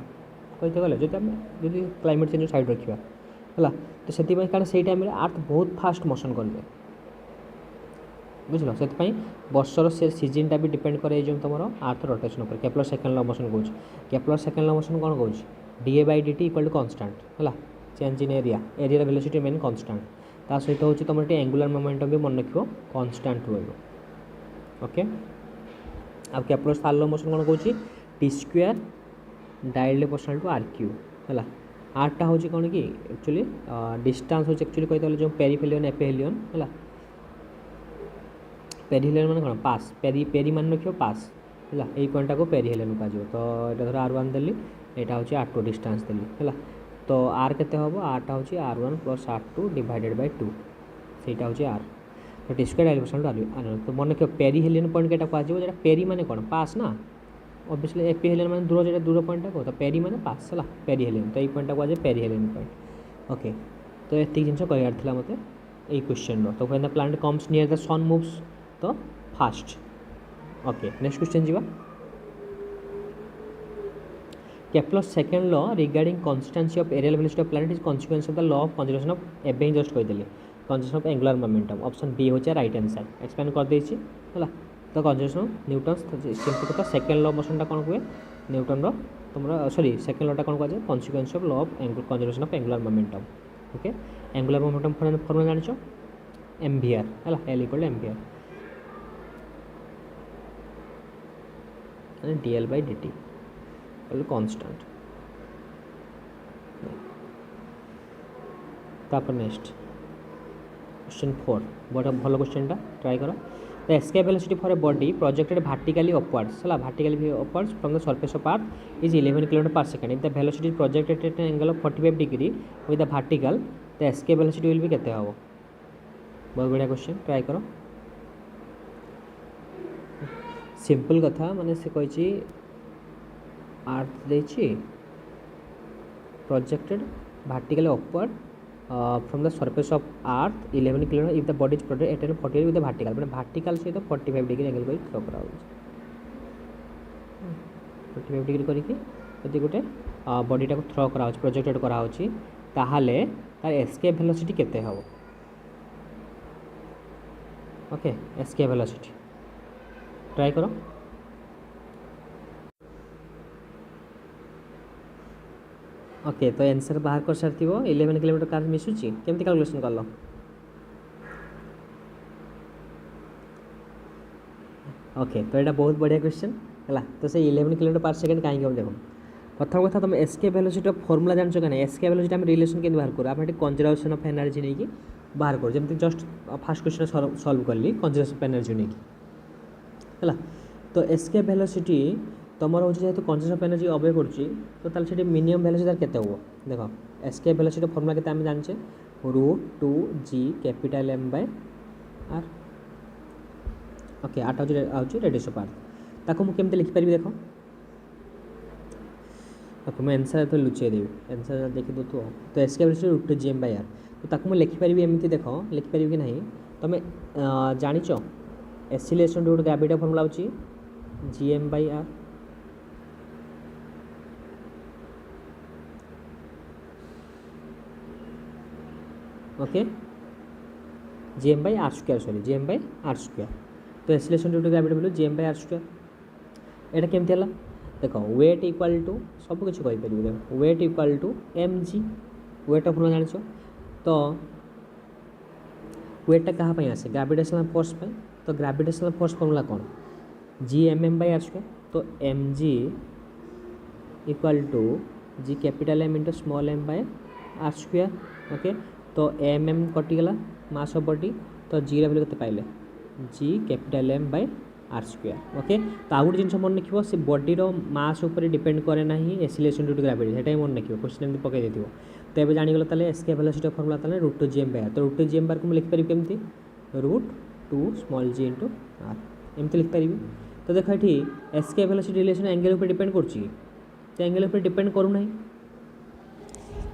कहते गले जो क्लाइमेट चेंज साइड रखा है तो से कारण से टाइम आर्थ बहुत फास्ट मोशन कर बुझल से वर्षर से सीजनटा भी डिपेंड करे जो तुम आर्थ रोटेशन उपर केपलर सेकंड लॉ मोशन कहूँ केपलर सेकंड लॉ मोशन कौन कहूँ dA/dt इक्वल टू कांस्टेंट है चेंज इन एरिया वेलोसिटी मेन कांस्टेंट ता सहित हूँ तुम एंगुलर मोमेंटम भी मन रखो कांस्टेंट रही ओके आ केपलर थर्ड लॉ मोशन कौन कहूँ t² directly proportional to r³ है आरटा हूँ कौन कि एक्चुअली डिस्टेंस हूँ एक्चुअली कहते जो पेरिफेलियन एपिहेलियन है पेरिहेलियन मान कौन पास पेरी मान रखियो पास है यही पॉइंटा को पेरिहेलियन कह तो ये धर r1 देली यहाँ हूँ r2 डिस्टेंस देली है तो r केते हम rटा हूँ r1 + r2 डिवाइडेड बाय 2 सेटा हूँ r तो t² डायरेक्शन r तो मन रखियो पेरिहेलियन पॉइंट केटा कह पेरी माने कौन पास ना ऑब्वियसली एपिहेलियन माने दूर जो दूर पॉइंटा को तो पेरी माने पास है पेरिहेलियन तो ये पॉइंटा कह पेरिहेलियन पॉइंट ओके तो ये जिन कह मत ये क्वेश्चन तो when the planet comes near the sun moves तो फास्ट ओके नेक्स्ट क्वेश्चन जीवा Kepler's second law regarding constancy of aerial velocity of planet is consequence of the law of conservation of एबे just कह देली conservation of angular momentum option B हो right hand side explain कर देछि हला तो conservation of Newton simple कथा second law motion टा कोन हुए न्यूटन रो तुमरा सॉरी सेकंड लॉ टा कोन कहजे consequence of law of conservation of angular momentum okay angular momentum formula जानि छो mvr हला l = mvr and dl/dt constant तापर नेक्स्ट क्वेश्चन 4 बड़ा भल क्वेश्चन टा ट्राई करो the escape velocity for a body projected vertically upwards है vertically upwards from the surface of earth is 11 km/s if the velocity is projected at an angle of 45 degree with the vertical the escape velocity will be केते हम बहुत बढ़िया question try करो simple कथा माने से कहि अर्थ देछि projected vertically upward from the surface of earth 11 km if the body is projected at an 48 with the vertical মানে vertical সହିତ 45 ডিগ্রি angle କରି throw କରା ହେଉଛି 45 ডিগ্রি କରିକି ଯଦି ଗୋଟେ ବଡ଼ିଟାକୁ ଥ୍ରୋ କରାହେଉଛି ପ୍ରୋଜେକ୍ଟେଡ଼ କରାହେଉଛି ତାହେଲେ ତାର ଏସ୍କେପ୍ ଭେଲୋସିଟି କେତେ ହେବ ओके एस्केप वेलोसिटी ट्राई करो ओके तो आंसर बाहर कर सारी 11 किलोमीटर कार मिसुची केमती कैलकुलेशन कर लो ओके तो यहाँ बहुत बढ़िया क्वेश्चन है तो से 11 किलोमीटर पर सेकेंड कहीं हम देख प्रथम कथा तुम एस्केप वेलोसिटी फर्मुला जानछ क्या एस्केप वेलोसिटी आम रिलेशन के बाहर करूँ आप कंजर्वेशन ऑफ एनर्जी नहीं कि बाहर कर जमी जस्ट फास्ट क्वेश्चन सॉल्व कली कंजर्वेशन ऑफ एनर्जी नहीं है तो एस्केप वेलोसिटी तुम हूँ जेहतु कंजर्वेशन ऑफ एनर्जी अबे कर मिनिमम वेलोसिटी तार केते हो देख एस्केप वेलोसिटी फर्मुला केते आम जानचे √2g capital M by r okay आठ आउची रेडियस ऑफ अर्थ ताको मु केमते लिखि परिबी देखो ओके मैं आंसर तो लुचेई देबी आंसर देखि दो तो escape velocity √2g M by r तो ताको मु लिखि परिबी एमती देखो लिखि परिबी कि नहीं तुम जानिचो acceleration due to gravity formula होची gm by r okay gm by r square sorry gm by r square तो एक्सीलरेशन ड्यू टू ग्रेविटी बोलो gm बाय r स्क्वायर एटा केमती हला देखो वेट इक्वल टू सब कुछ कहि परिबे देखो weight equal to mg weight formula जानिचो तो वेटा कहाँ पे आसे ग्रेविटेशनल फोर्स पे तो ग्रेविटेशनल फोर्स फॉर्मूला कौन gmm बाय r स्क्वायर तो mg equal to g capital M into small m by r square okay तो mm कटिगला मास ऑफ बॉडी तो g रा वैल्यू केते पाइले g capital M by r square okay तो आउट जिन मन रखियो से बॉडी रो मास ऊपर डिपेंड करे नाही एक्सीलरेशन ड्यू टू ग्रेविटी सेटा मन रखियो क्वेश्चन एमती पकई देथिबो तो ये जानीगल ताले एस्केप वेलोसिटी फॉर्मूला ताले √2g M बाय r तो √2g M बार को लिख पारि केमती √2 स्मॉल g इनटू r एमती लिख पारि तो देखो ये एस्केप वेलोसिटी रिलेशन एंगल ऊपर डिपेंड करछि तो एंगल ऊपर डिपेंड करू नाही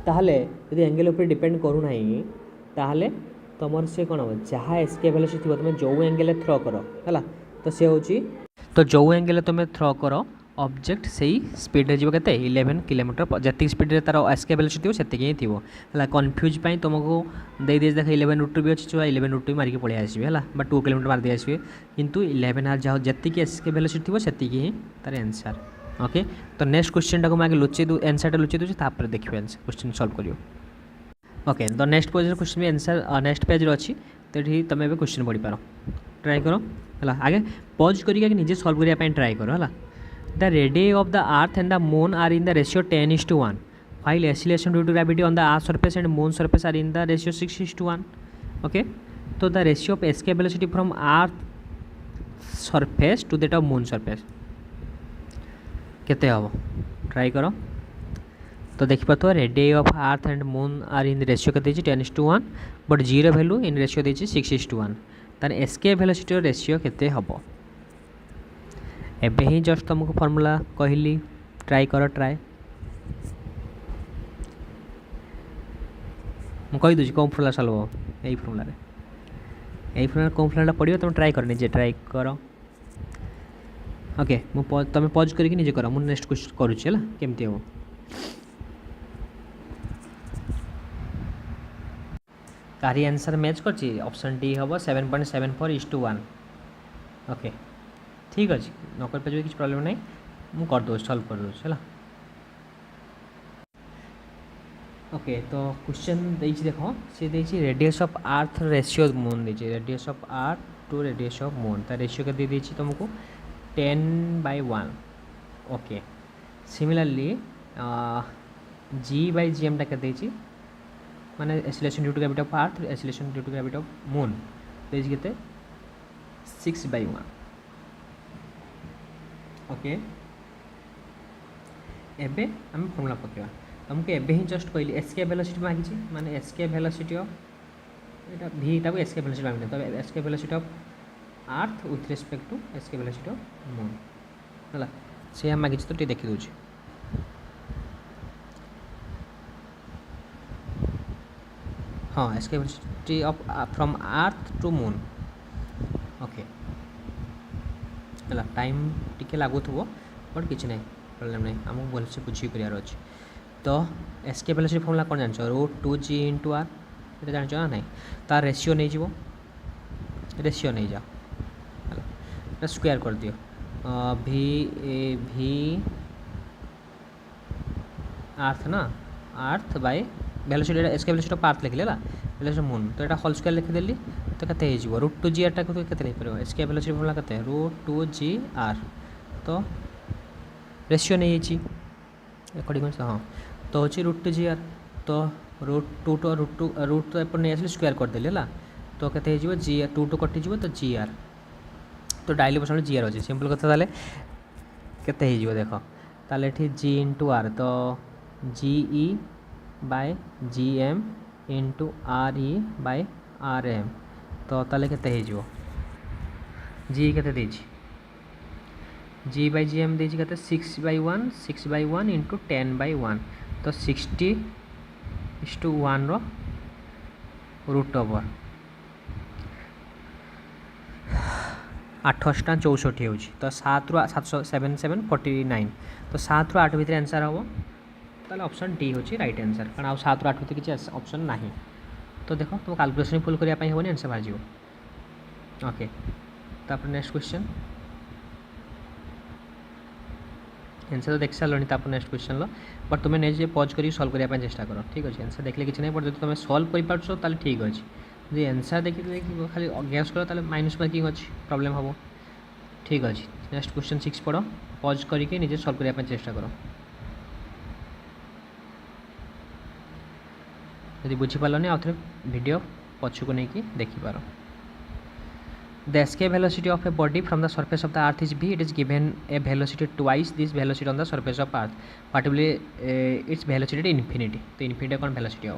ताहले यदि एंगल ऊपर डिपेंड करू नाही ताहले तमर से कोन हो जहाँ एस्केप वेलोसिटी थिबो तुम जो एंगल थ्रो करो है तो से होची तो जो एंगल तुम थ्रो करो ऑब्जेक्ट सही स्पीड रे जीव केते 11 किलोमीटर जति स्पीड रे तार एस्केप वेलोसिटी हो सेति ही थिबो हला कंफ्यूज पई तुमको दे दे देख 11√2 भी अछि 11√2 मारी के पळे आसीबे हला बट 2 किलोमीटर मार दे आसीबे किंतु 11 आर जाओ जति की एस्केप वेलोसिटी थिबो सेति ही तार आंसर ओके तो नेक्स्ट क्वेश्चन टाको मागे लुचे दु आंसर टा लुचे दु तापर देखियो आंसर क्वेश्चन सॉल्व करियो ओके तो नेक्स्ट पेज क्वेश्चन भी आंसर नेक्स्ट पेज रे अछि तेठी तमे बे क्वेश्चन पढी पारो ट्राई करो हला आगे पॉज करिके निजे सॉल्व करिया पई ट्राई करो हला The radii of the earth and the moon are in the ratio 10:1 while acceleration due to gravity on the earth surface and moon surface are in the ratio 6:1 okay so the ratio of escape velocity from earth surface to that of moon surface केते हबो try करो तो देखि पातो radii of earth and moon are in the ratio केते छि 10:1 but g रो value in ratio देछि 6:1 तार escape velocity रो रेशियो केते हबो एबे ही जस्ट तुमको फॉर्मूला कहली ट्राई करो ट्राई मु कहि दूची कौन फॉर्मूला सॉल्व हो यही फॉर्मूला रे यही फॉर्मूला कौन फॉर्मूला पड़ियो तुम ट्राई कर निजे ट्राई करो ओके मु तुम पॉज करके निजे करो मु नेक्स्ट क्वेश्चन करूची हला केमती हो कारी आंसर मैच करची ऑप्शन डी हबो 7.74:1 ओके ठीक अच्छे न कर पारे किसी प्रॉब्लम नहीं मुझे कर दो सॉल्व कर दो है ओके तो क्वेश्चन देखिए देखो सी देखिए radius of earth ratio moon देखिए radius of earth to radius of moon तो रेशियो के दे तुमको 10/1 okay similarly g by g m टा के माने acceleration due to gravity of earth acceleration due to gravity of moon देखिए केते 6/1 ओके एबे हम फॉर्मूला पकेवा तुमको एबे ही जस्ट कहली एस्केप वेलोसिटी मांगी माने एस्केप वेलोसिटी ऑफ एटा v टा एस्केप वेलोसिटी मांगी तो escape velocity of earth with respect to escape velocity of moon हला से हम मांगी तो टे देखि दोची हाँ escape velocity of from earth to moon okay है टाइम टिके लगुव बट किसी ना प्रोब्लेम नहीं आमको भलसे बुझी करार अच्छे तो एस्केप वेलोसिटी फॉर्मूला कौन जान √2g इंटू आर ये जान ना नहीं तार रेशियो नहीं जीवो रेशियो नहीं जाओ स्क्वायर कर दियो भी अर्थ ना earth by velocity escape velocity of अर्थ लिखले वेलोसिटी मून तो यहाँ होल स्क्वायर लिखिदेली तो केते √2g आर टाक केते लिख पार एस्केप वेलोसिटी फॉर्मूला केते √2g आर तो रेशियो नहीं जाइए अकॉर्डिंग हाँ तो हूँ √2g आर तो √2 तो √2 तो एपट नहीं आसली स्क्वायर करदेली है तो केते जी 2 कटिज तो जी आर तो डायली बस जी आर अच्छे सिंपल कथा केते देख ताले ये जी इंटू आर तो g e by g M into r e by r m तो ताले केते जी केते जी बाय जी एम देती कहते 6/1 इंटू 10/1 तो 60:1 √, 8 64 हो तो 7 ରୁ 7 49 तो 7 ରୁ 8 भितर आंसर हम ताले ऑप्शन डी हो राइट आंसर कारण आ 7 ରୁ 8 भितर किसी ऑप्शन ना तो देख तुम कैलकुलेशन फुल करने होनी आंसर बाहर ओके तापर नेक्स्ट क्वेश्चन आंसर तो देख सारे तापर नेक्स्ट क्वेश्चन लो बट तुम्हें नेक्स्ट पॉज कर सॉल्व करने चेष्टा कर ठीक अच्छे आंसर देखले किसी नहीं बट जो तुम सॉल्व कर पार्छ ताले ठीक अच्छे जी आंसर देखिए खाली गैस कर ताले माइनस मार्किंग अच्छी प्रॉब्लम हम ठीक अच्छे नेक्स्ट क्वेश्चन 6 पढ़ पॉज करके निजे सॉल्व करने चेष्टा कर यदि बुझीपारनी आउ थे वीडियो पछक नहीं देखिपार The escape velocity of a body from the surface of the earth is v. It is given a velocity twice this velocity on the surface of earth. Particularly its velocity to infinity. तो infinity कौन velocity हो?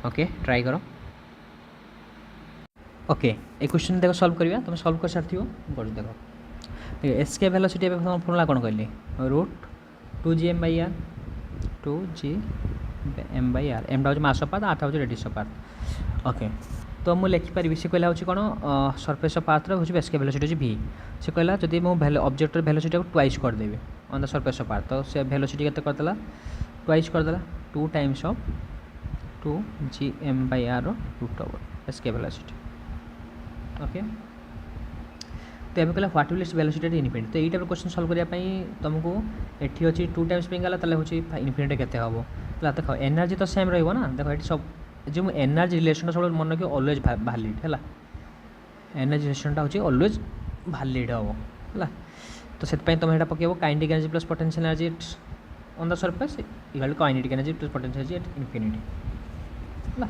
Okay try करो okay ये question देखो solve करिया तुम solve कर सारथि हो कर देखो एस्केप वेलोसिटी ए फॉर्मूला कौन कहली √2gm/r 2gm/r एमटा हूँ मास ऑफ अर्थ आर्थ हूँ रेडियस ऑफ अर्थ ओके तो मुझे लिखिपारि से कहला हूँ कौन सरफेस ऑफ अर्थ हूँ एस्केप वेलोसिटी हूँ v से कहला जदि मो ऑब्जेक्टर वेलोसिटी को ट्वाइस करदेवी on the surface of earth तो से वेलोसिटी केते करदेला ट्वाइस करदेला 2 times of 2gm/r √, escape velocity okay तो ये कहला what will its velocity at infinity तो ये टाइप क्वेश्चन सॉल्व करने तुमको एटी अच्छी 2 टाइम्स पे गला ताले होची इनफिनिटी केते हबो तो देखो एनर्जी तो सेम रहिबो ना देखो ये सब जो एनर्जी रिलेशन सब मन रखिए ऑलवेज वैलिड है एनर्जी रिलेशनटा हूँ ऑलवेज वैलिड हम है तो से तुम यहाँ पकेब kinetic energy plus potential energy on the surface equal to kinetic energy plus potential energy at infinity है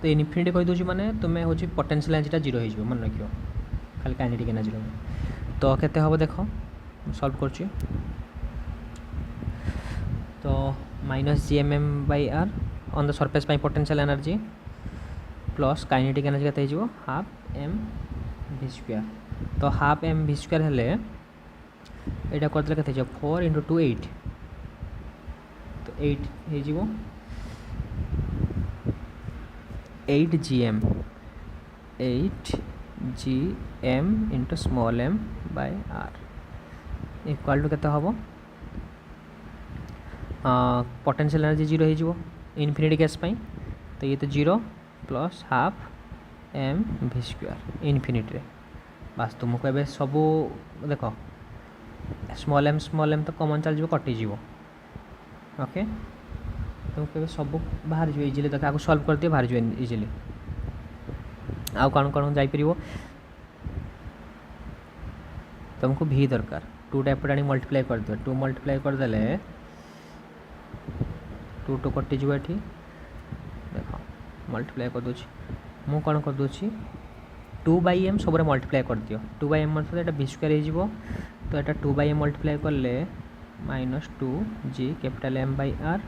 तो इनफिनिटी कही दूसरी माने तुम्हें हूँ पोटेंशियल एनर्जीटा 0 हो मन रखियो खाली काइनेटिक एनर्जी तो केते हम देख सॉल्व कर तो -gmm/r on the surface by potential energy plus kinetic energy केते हो 12mv² तो 12mv² हेले एटा करदे केते हो 4 × 2 8 तो 8 हे जीवो 8gm into small m/r equal to केते हबो पोटेंशियल एनर्जी 0 हो इनफिनिटी गैस पाई तो ये तो 0 प्लस 12mv² इनफिनिटी बास तुमको ए सबू देख स्मॉल m तो कमन चल कटिज ओके तुमको सब बाहर जो इजिली देख आगे सॉल्व करते बाहर जो इजिली आउ कौन कौन जापर तुमको v दरकार 2 टाइप आनी मल्टीप्लाई कर दियो 2 मल्टीप्लाई करदे 2 टू कटिज ये देख मल्टीप्लाई कर दूँ मु कौन कर दूँ 2/m सब मल्टीप्लाई कर दियो 2/m मतलब v² हो तो यहाँ 2/m मल्टीप्लाई कले -2g M/r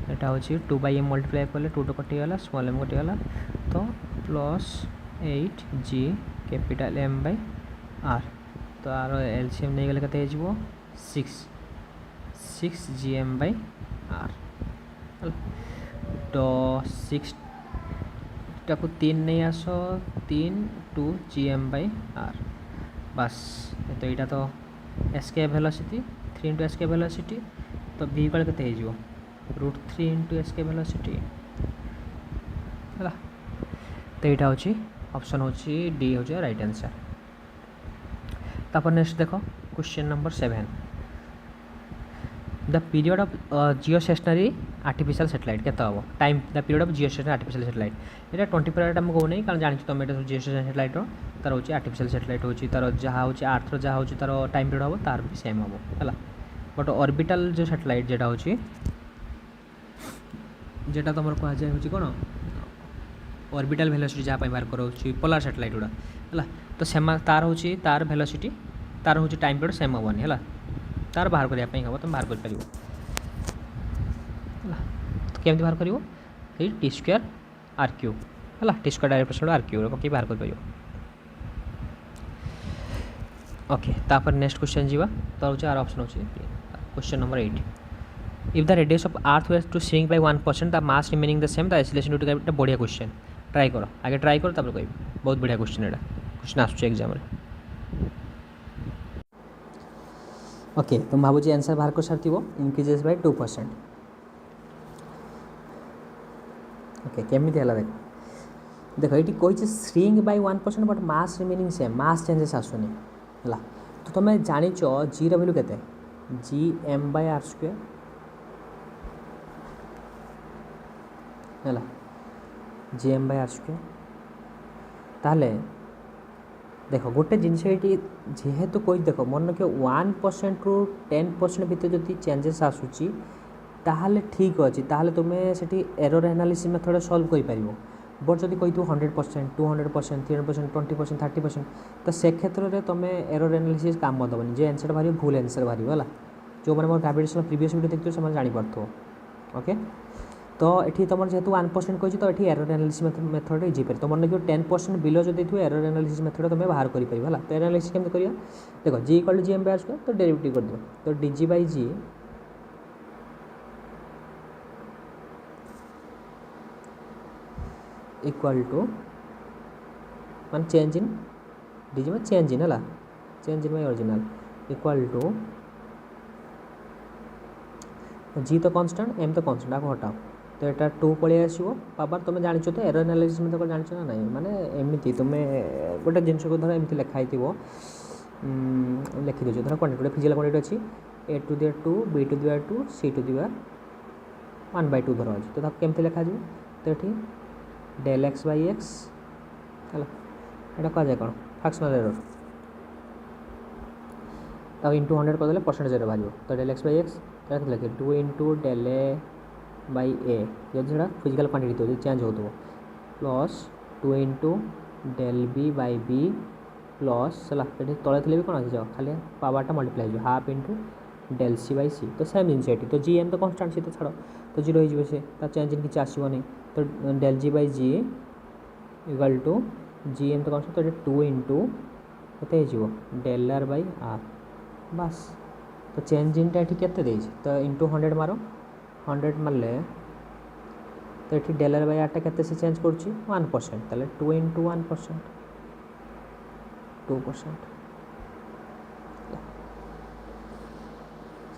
यहाँ हूँ 2/m मल्टीप्लाई कले 2 टू कटिगला स्मॉल m कटिगला तो प्लस 8g M/r तो आर एलसीएम नहीं गले केते 6 6g M/r तो 6 टाको 3 नहीं आस 3 2 GM/r बस। तो यहाँ तो escape velocity 3 into escape velocity तो व्हीकल के √3 इंटू एस्केप वेलोसिटी है। तो यहाँ हूँ ऑप्शन हूँ डी हूँ राइट आंसर। तापर नेक्स्ट देख question number 7 the period of Jio stationery artificial satellite के हम time the period of Jio stationery artificial satellite ये 20 पीरियड आम कहूँ कारण जानी तुम ये जियो स्टेशनरी सैटेलाइट तार हूँ आर्टिफिशियल सैटेलाइट हूँ तार जहाँ हूँ आर्थर जहाँ हूँ तार टाइम पीरियड हम तार भी सेम हम है। बट ऑर्बिटल जो सैटेलाइट जेटा हूँ जेटा तुम कहुए हूँ कौन ऑर्बिटल वेलोसिटी जहाँ बाहर कर पोलार सैटेलाइट गुड़ा है। तो सेम तार हूँ तार वेलोसिटी तार हूँ टाइम पीरियड सेम हेनी है तार बाहर करने हम तुम बाहर कर तो केमती बाहर कर T² RQ है T² डायरेक्ट RQ पकड़ बाहर कर। ओके तापर नेक्स्ट क्वेश्चन जीवा तो हूँ आर ऑप्शन हूँ question number 8 if the radius of earth was to shrink by 1% the mass remaining the same the acceleration due to gravity. बढ़िया क्वेश्चन ट्राई करो आगे ट्राई करो तापर कह बहुत बढ़िया क्वेश्चन एटा क्वेश्चन आसूँ एग्जाम। ओके तुम भावुँ आंसर बाहर कर सारी इंक्रीजेस बाय 2%। ओके केमिति है देख ये कही shrink by 1% but mass remaining same mass changes आसुनी है। तो तुम जान जी रो के GM/r² है GM/r² ताहले देख गोटे जिनस जेहेतु कोई देख मन रख 1% ରୁ 10% भितर जदि चेंजेस आसूची ताहले ठीक अच्छी ताहले तुम्हें से एरर एनालिसिस मेथड सॉल्व कर पार। बट जब कही 100% 200% 300% 20% 30% तो से क्षेत्र में तुम एरर एनालिसिस काम दबनी जो आंसर बाहर भूल आंसर बाहर है जो मैंने मोर ग्रेविटेशनल प्रीवियस वीडियो देखते से जापर। ओके तो ये तुम जेहतु 1% कही तो ये एरर एनालिसिस मेथड इजी पारे तुम मन लगे 10% बिलो जो देखो एरर एनालिसिस मेथड तुम बाहर कर तो एनालिसिस केमती करिया देख G = GM/r² तो डेरिवेटिव कर दो तो dg/g इक्वल टू मान चेंज इन dg में चेंज इन है change in by original equal to G तो कांस्टेंट M तो कांस्टेंट आपको हटाओ तो यहाँ 2 पलि आसो पावर तुम जान तो एरर एनालिसिस में तो जान ना ना माने एमती तुम्हें गोटे जिनस को धर एमती लिखाई लिखी दे धर क्वांटिटी गोटे फिजिकल क्वांटिटी अच्छी A⁴ 2 B⁴ 2 C⁴ 1/2 धर अच्छी तो केमती लिखा तो ये ∂x/x है यहाँ कह जाए कौन फ्रैक्शनल एरर तो इंटू 100 करदे परसेंटेज एरर बाहर तो ∂x/x लिखे 2 इंटू ∂a/a जब से फिजिकल क्वांटिटी तो चेंज हो प्लस 2 इंटू ∂b/b प्लस है तले थे भी कौन अच्छे खाली पावरटा मल्टीप्लाई हो हाफ इंटू ∂c/c तो सेम जिन तो GM तो कन्स्टाट सी तो छाड़ तो 0 हो से चेंज इन किसी आसोनी तो ∂g/g इक्वल टू GM तो कन्स्टाट तो 2 इंटू के ∂r/r बस तो चेंज इनटा ये के तो इंटू 100 मारो 100 मारे तो ये ∂r/r टा के चेंज कर 1% ताले 2 इंटू 1% 2%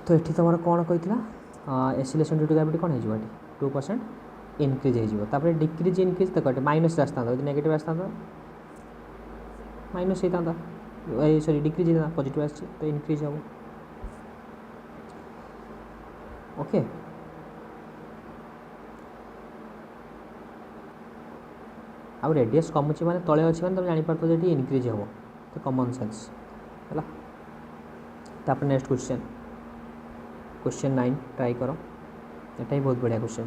तो ये तुम कौन कही एक्सीलरेशन ड्यू टू ग्रेविटी कौन हो 2% इनक्रीज हो डिक्रीज इनक्रीज तो कटे माइनस आसता नेगेटिव आसता माइनस होता सॉरी डिक्रीज होता पॉजिटिव आस तो इनक्रीज हम। ओके आउ रेडियस कमुची माने तले अच्छी मैंने तुम जापर ये इनक्रीज हम तो कॉमन सेंस है। तापर नेक्स्ट क्वेश्चन 9 ट्राई करो एटा ही बहुत बढ़िया क्वेश्चन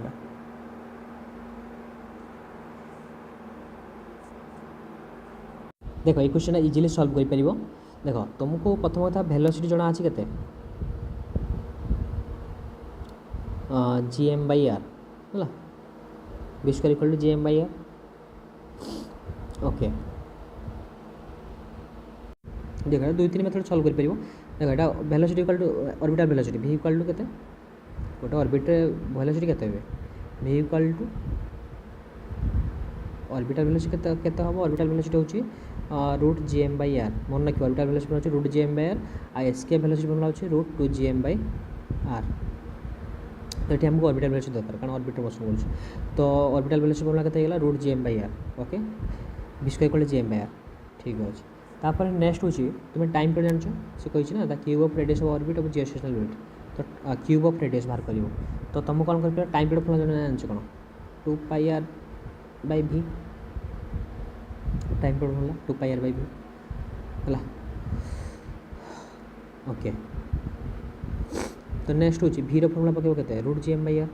देख ये क्वेश्चन इजिली सॉल्व कर पार देख तुमको प्रथम कथा वेलोसिटी जना अच्छी के GM/r है V² equal to GM/r। Okay देख 2-3 मेथड सॉल्व कर पार देख यहाँ velocity equal to orbital velocity V equal to के गोटे ऑर्बिट वेलोसिटी के v equal to orbital velocity केते हम ऑर्बिटल वेलोसिटी होची रूट gm बाय r मन रखियो ऑर्बिटल वेलोसिटी होची रूट gm बाय r आ एस्केप वेलोसिटी बनला होची रूट 2 gm बाय r। तो ये हमको ऑर्बिटल वेलोसिटी दरकार कारण ऑर्बिटर मोशन बोलछ तो ऑर्बिटल वेलोसिटी बनला केते गेला root gm by r okay v square equal gm by r ठीक अछि। तापर नेक्स्ट होची तुम टाइम पर जानछ से कहिछि ना the cube of radius of orbit of geostationary weight तो क्यूब ऑफ रेडियस बाहर करियो तो तुम कोन कर टाइम पीरियड फॉर्मूला जानछ कोन 2 pi r by v time period formula 2 pi r by v हला ओके। तो नेक्स्ट होची v रो फॉर्मूला पकेबो केते रूट gm बाय r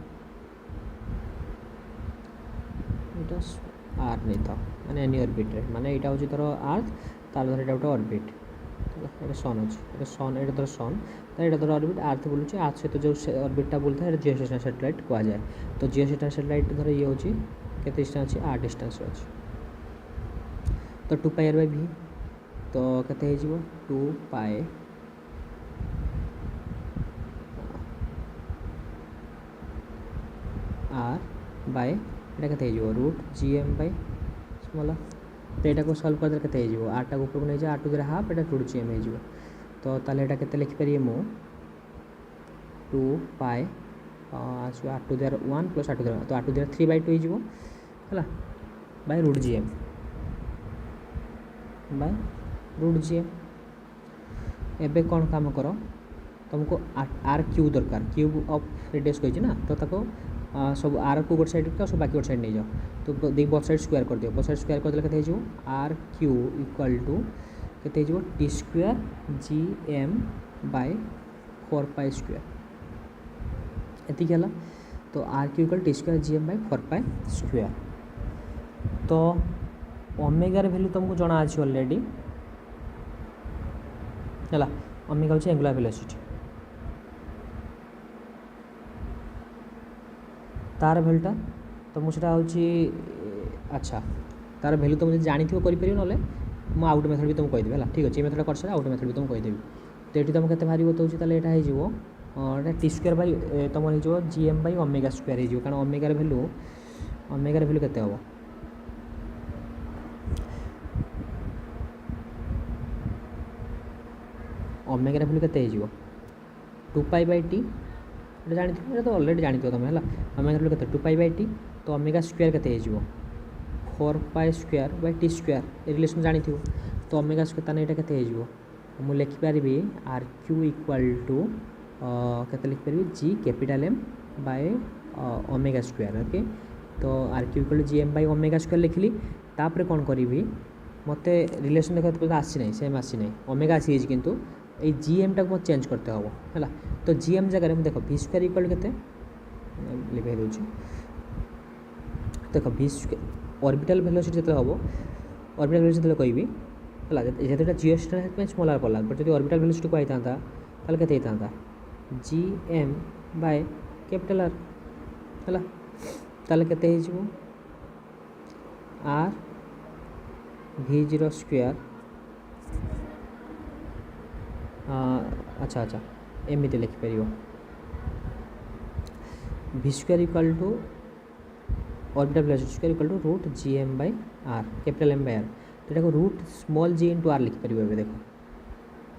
इटा r नहीं था माने एनी ऑर्बिट रे माने इटा होची तोर अर्थ तार धर एटा उटा ऑर्बिट এটা सन আছে এটা सन এটা ধর सन তাই এটা ধর অরবিট আর্থ বলছে আর্থ সহিত যে অরবিটটা বলতে এটা জিওস্টেশনারি স্যাটেলাইট কোয়া যায় তো জিওস্টেশনারি স্যাটেলাইট ধর ইয়ে হচ্ছে কেতে ডিস্টেন্স আছে r ডিস্টেন্স আছে তো 2 পাই r বাই v তো কেতে হই যাব 2 পাই r বাই এটা কেতে হই যাব रूट gm बाय स्मॉल तो यहाँ को सल्व कर के आर टा ऊपर को नहीं जाए are to half Etah to gm हो तो ताले एटा केते लिखिपारि मु 2 पाई आसो r to the 1 plus r to the तो आर टू देर 3 बाय 2 हो है by root gm by root gm एबे कौन काम कर तुमको आर क्यू दरकार क्यूब ऑफ रेडियस कही ना तो ताको सब आर को गोटे साइड रख सब बाकी गोटे साइड नहीं जाओ तो देख बोथ साइड स्क्वायर कर दियो बोथ साइड स्क्वायर कर देले केते हो आर क्यू इक्वल टू केते हो T square G M by 4 pi square एति गेला तो are cube equal T square G M by 4 pi square तो ओमेगा रे वैल्यू तुमको जाना अछि ऑलरेडी हैला ओमेगा होची एंगुलर वेलोसिटी तार भैल्यूटा तो मुझे अच्छा तार भैल्यू तुम जानी करें ना मुझे आउट मेथड भी तुमको कहीदेवी है ठीक अच्छे मेथड कर सारे आउट मेथड भी तुमको कहीदेवी तो ये तुम के बाहर बताऊँ यहाँ टी स्क्वायर बाय तुम हो gm बाय ओमेगा स्क्वायर हो कारण ओमेगार भैल्यू केते हम ओमेगार भैल्यू केते हो 2 पाई बाय टी जानी तो ऑलरेडी जानी तुम है ओमेगा भैल्यू केते 2 पाई बाय टी तो ओमेगा स्क्वायर केते हो 4 pi square by T square a relation जानी तो ओमेगा स्क्वायर ताने एटा केते हो मु लिखि पारिबी आर क्यू इक्वल टू केते लिखि पारिबी g capital M by omega square okay तो are cube equal to g M by omega square लिखली तापर कोन करिवि मते रिलेशन देखत पता आसी नै सेम आसी नै ओमेगा आसी किंतु ए जी एम टा को चेंज करते हो है तो जी एम जगह में देखो v स्क्वायर इक्वल के लिखे दूसरी देख v स्क्वायर ऑर्बिटल वेलोसिटी जो हम ऑर्बिटल वेलोसिटी कहबी है जेटा जियोस्टेशनरी स्मॉलर पड़ा बट जो ऑर्बिटल वेलोसिटी को था के G M by capital R है ताले केते हो आर v जीरो स्क्वायर अच्छा अच्छा एमती लिखिपर v square equal to orbital velocity square equal to root gm by r capital m by r तो देखो root small g into r लिखिपर देखो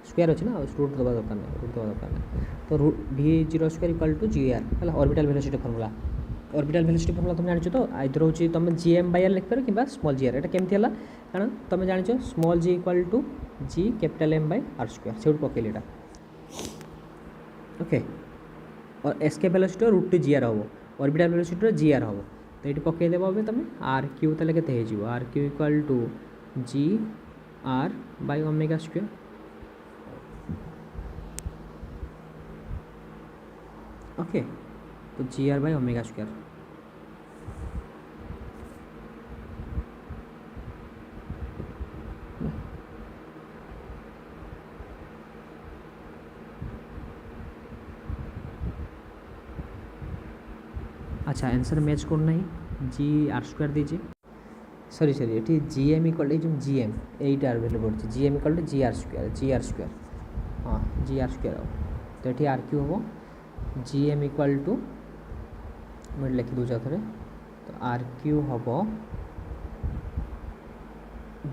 स्क्वायर अच्छे ना रूट दबा दरकार नहीं रूट दबा दरकार नहीं तो root v zero square equal to ji r है orbital velocity formula orbital velocity formula तुम जानिଛ तो आइदर होची तुम gm बाय r लिखिपर कि स्मॉल g r एटा केमती हला कारण तुम जानिଛ small g equal to g capital m by r square से पकेली एटा ओके और एस्केप वेलोसिटी रूट टू जी आर हम ऑर्बिटल वेलोसिटी जी आर हम तो ये पकईदेव अभी तुम आर क्यू ताले केते हो R cube equal to ji R by omega square okay तो G R by omega square अच्छा आंसर मैच करना ही जी आर स्क्वायर दीजिए सॉरी सॉरी ये जी एम इक्वल जो जी एम एटार भैल्यू पड़े G M equal to ji R square हाँ जी आर स्क्वायर हम तो ये आर क्यू हम जी एम इक्वल टू मैं लिखि दूँ थे तो आर क्यू हम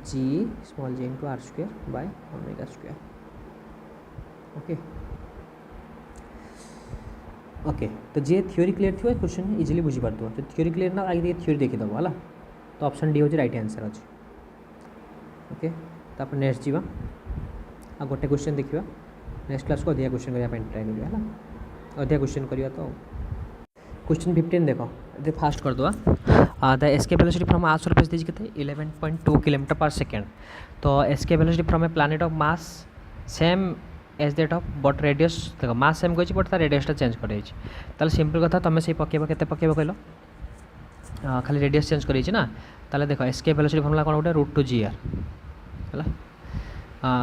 g small g into r square by omega square. Okay okay तो जे थ्योरी क्लीयर थी क्वेश्चन इजिली बुझी पार्थ तो थ्योरी क्लीयर ना आगे थ्योरी देखीदेव है तो ऑप्शन डी हूँ राइट आंसर अच्छे। ओके तापर नेक्स्ट जीवा आ गोटे क्वेश्चन देखा नेक्स्ट क्लास को अधिक क्वेश्चन करने ट्राए करिया है अधिक क्वेश्चन करिया तो क्वेश्चन 15 देखो ये फास्ट कर दवा the escape velocity from earth surface this के 11.2 किलोमीटर पर सेकेंड तो escape velocity from a planet of mass same as that of but radius देख मास सेम कही बट तार रेडियसटा चेंज कर सिंपल कथा तुम से पकेब के पकेब कहल खाली रेडियस चेंज कर ताले देख एस्केप वेलोसिटी फॉर्मूला कौन गोटे √2 GR है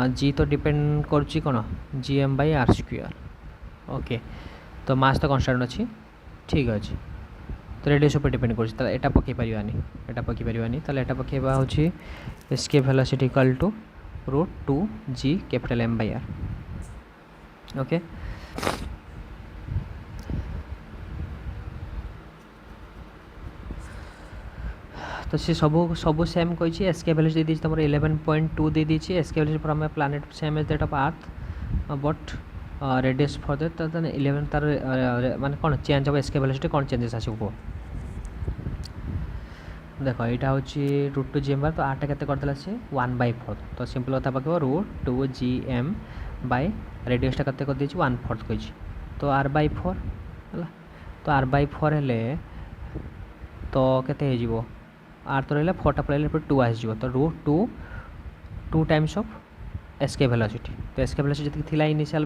जी तो डिपेंड करुच्ची कौन GM/r²। ओके तो मास तो कन्स्टांट अच्छी ठीक अच्छे तो रेडियस ऊपर डिपेंड कर पकई पारानी एटा पकई पारानी एटा पकेबा हूँ escape velocity equal to √2 G M/r। Okay तो सी सब सब सेम कही एस्केप वेलोसिटी दी तुम 11.2 दे दीजिए escape velocity from a planet same as that of earth but radius for that 11 तार माने कौन चेंज हम एस्केप वेलोसिटी कौन चेंजेस आसो देख यहाँ हूँ √2 GM तो आरटा के करदेला सी 1/4 तो सिंपल कथा पकड़ √2 GM बाय रेडियसटा के कर 1/4 कही तो r/4 है तो r/4 हेले तो केते हो आर तो रहा 4टा पड़े 2 आसो तो √2 टाइम्स ऑफ एस्केप वेलोसिटी तो एस्केप वेलोसिटी जी थी इनिशियल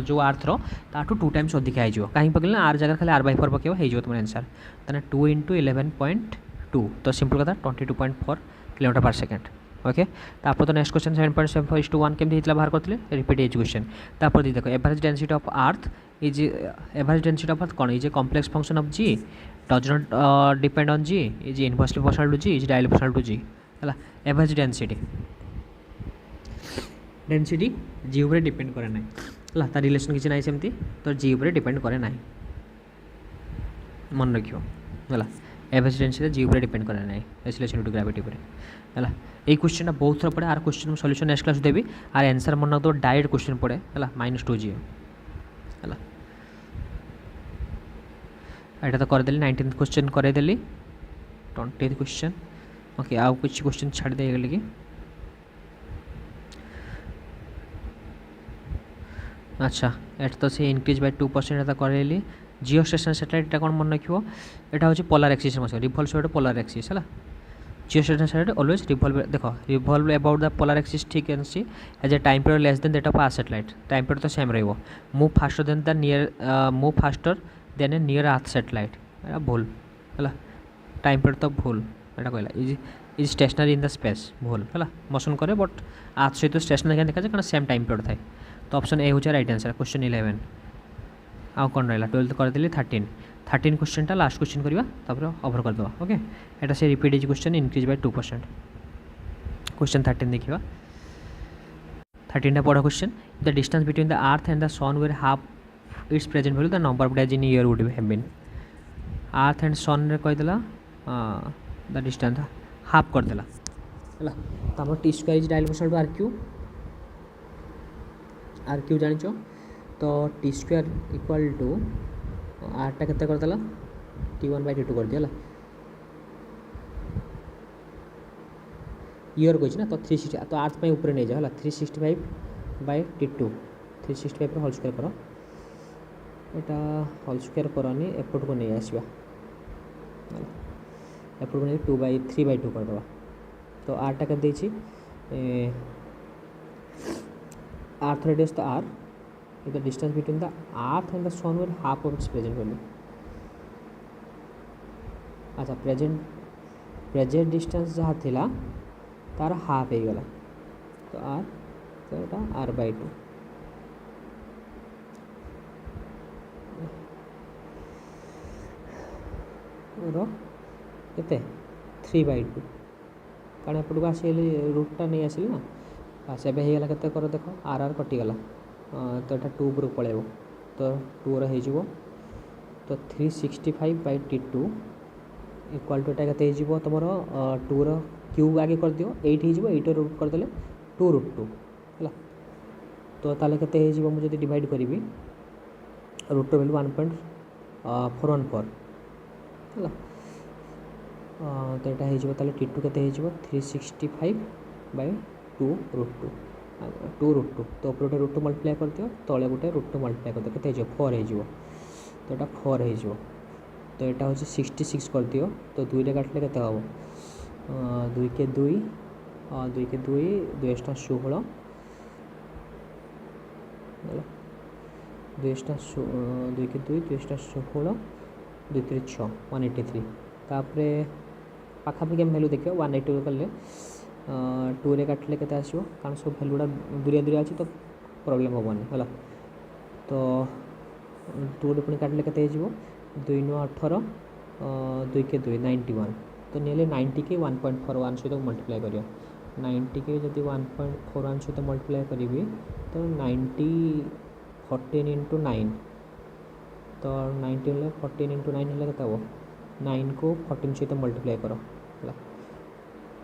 जो आर्थ रो 2 टाइम्स अधिक हो कहीं पकड़े आर जगह खाली r/4 पकेब हो तुम आंसर तेना 2 × 11.2 तो सिंपल कथा 22.4 किलोमीटर पर सेकेंड। ओके तापर तो नेक्स्ट क्वेश्चन 7.7:1 केमती होता बाहर करते रिपीट एज क्वेश्चन तापर दी देख average density of earth is average density of earth कौन is a complex function of g does not depend on g is inversely proportional to g is directly proportional to g है average density density जी उपर depend करे ना तार relation किसी ना सेमती तो जी उपर डिपेंड करे ना मन रखियो है एवरेज डेंसिटी जी उपर डिपेंड करे ना एक्सीलरेशन टू ग्रेविटी पर है ये क्वेश्चन बहुत थर पड़े आर क्वेश्चन सॉल्यूशन नेक्स्ट क्लास देवी आर आंसर मन तो डायरेक्ट क्वेश्चन पड़े है -2 GM है यहाँ तो करदेली 19th क्वेश्चन करदेली 20th क्वेश्चन। ओके आउ कुछ क्वेश्चन छाड़ दे गली कि अच्छा एट तो से इनक्रीज बाय 2% तो करदेली जिओ स्टेशन सैटेलाइट कौन मन रखियो यहाँ हूँ polar axis revolve polar axis है geo station satellite always revolve देख revolve about the polar axis ठीक अच्छी as a time period less than that of earth satellite time period तो सेम रही move faster than the near move faster than a near earth satellite भूल है time period तो भूल यहाँ कहला is stationary in the space भूल है मोशन करे बट अर्थ सहित स्टेशनरी देखा जाए कारण सेम टाइम पीरियड थाए तो ऑप्शन ए हो राइट आंसर क्वेश्चन 11 आउ कौन रहा 12 करदेली 13 क्वेश्चन टा लास्ट क्वेश्चन करवा ओवर करदे। ओके यहाँ से repeat as question increase by 2% question 13 देखा 13 पढ़ question the distance between the earth and the sun were half its present value the number of days in year would have been earth and sun रे कहीदेला the distance half करदेला है तो आम T square is directly proportional to r Q जान तो T square equal to आरटा के करदेला T1/T2 कर दिया ईयर कही ना तो 360 तो अर्थ में ऊपर नहीं जाओ 365/T2 365 होल स्क्वायर कर यहाँ होल स्क्वायर करनी एपट को नहीं आसवा एपट को नहीं 2/3/2 करदे तो आरटा के अर्थ रेडियस तो आर the distance between the earth and the sun will half of its present value. अच्छा प्रेजेंट डिस्टेंस जहाँ थिला तार हाफ हो गला तो आर तो यहाँ r/2 के 3/2 कारण एपटू आसी रूटटा नहीं आसिल ना बस एवं होगा के कर देख आर कटिगला तो यहाँ 2 उपरक पलैब तो 2 हो तो 365/T2 इक्वाल टू एटा के तुम 2 क्यूब आगे कर दियो 8 हो 8 रूट करदे 2√2 है। तो ताले के मुझे डिवाइड करी रूट वैल्यू 1.414 है। तो यहाँ हो T2 के 365/2√2 2√2 तो ऊपर गोटे √2 मल्टीप्लाई कर दियो तले गोटे √2 मल्टीप्लाई कर दियो के 4 हो तो यहाँ 4 हो तो यहाँ हूँ 66 कर दियो तो 2 रे काटले के हम 2 के 2 2 के 2 2 * 16 2 के 2 2 * 16 2 3 6 183 तापर पाखापाखि आम भैल्यू देखिए 180 कले 2 रे काटले के आसो कारण सब भैल्यू गुड़ा दूरिया दूरिया अच्छी तो प्रोब्लेम हेनी है। तो 2 रे पुणी काटले के 2 × 18 2 के 2 91 तो निहले 90 के 1.41 सहित मल्टीप्लाई कर 90 के जब 1.41 सहित मल्टीप्लाई करी तो 90 14 × 9 तो 90 14 × 9 है के 9 को 14 सहित मल्टीप्लाई कर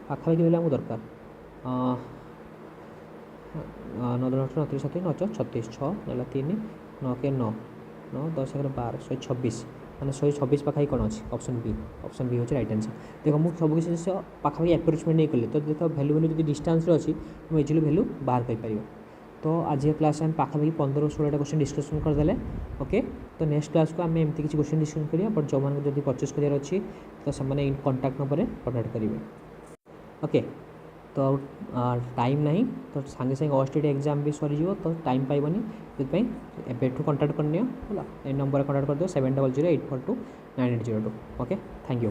पाखापाखि आमको दरकार 9 × 8 = 37 9 × 36 6 3 9 के 9 9 10 × 12 126 मैंने 126 पाखापाखि कौन अच्छे ऑप्शन बी हूँ राइट आंसर। देखो मुझे सब किसी पाखापाखि एप्रोचमेंट नहीं कले तो देखो वैल्यू जो डिस्टेंस अच्छी तुम इजिली वैल्यू बाहर कर। तो आज क्लास में पाखापाखि 15-16 क्वेश्चन डिस्कसन करदे। ओके तो नेक्स्ट क्लास को आम एमती किसी क्वेश्चन डिस्कसन करिया बट जो मैंने जब परचेस कर अच्छी तो से कॉन्टैक्ट नंबर कॉन्टैक्ट करेंगे। ओके तो टाइम नहीं तो सांगे सांगे OSTT एग्जाम भी सरी तो टाइम पाइबनी एबेठू कॉन्टैक्ट करनी है। नंबर कॉन्टैक्ट कर दो 7008429802। Okay thank you.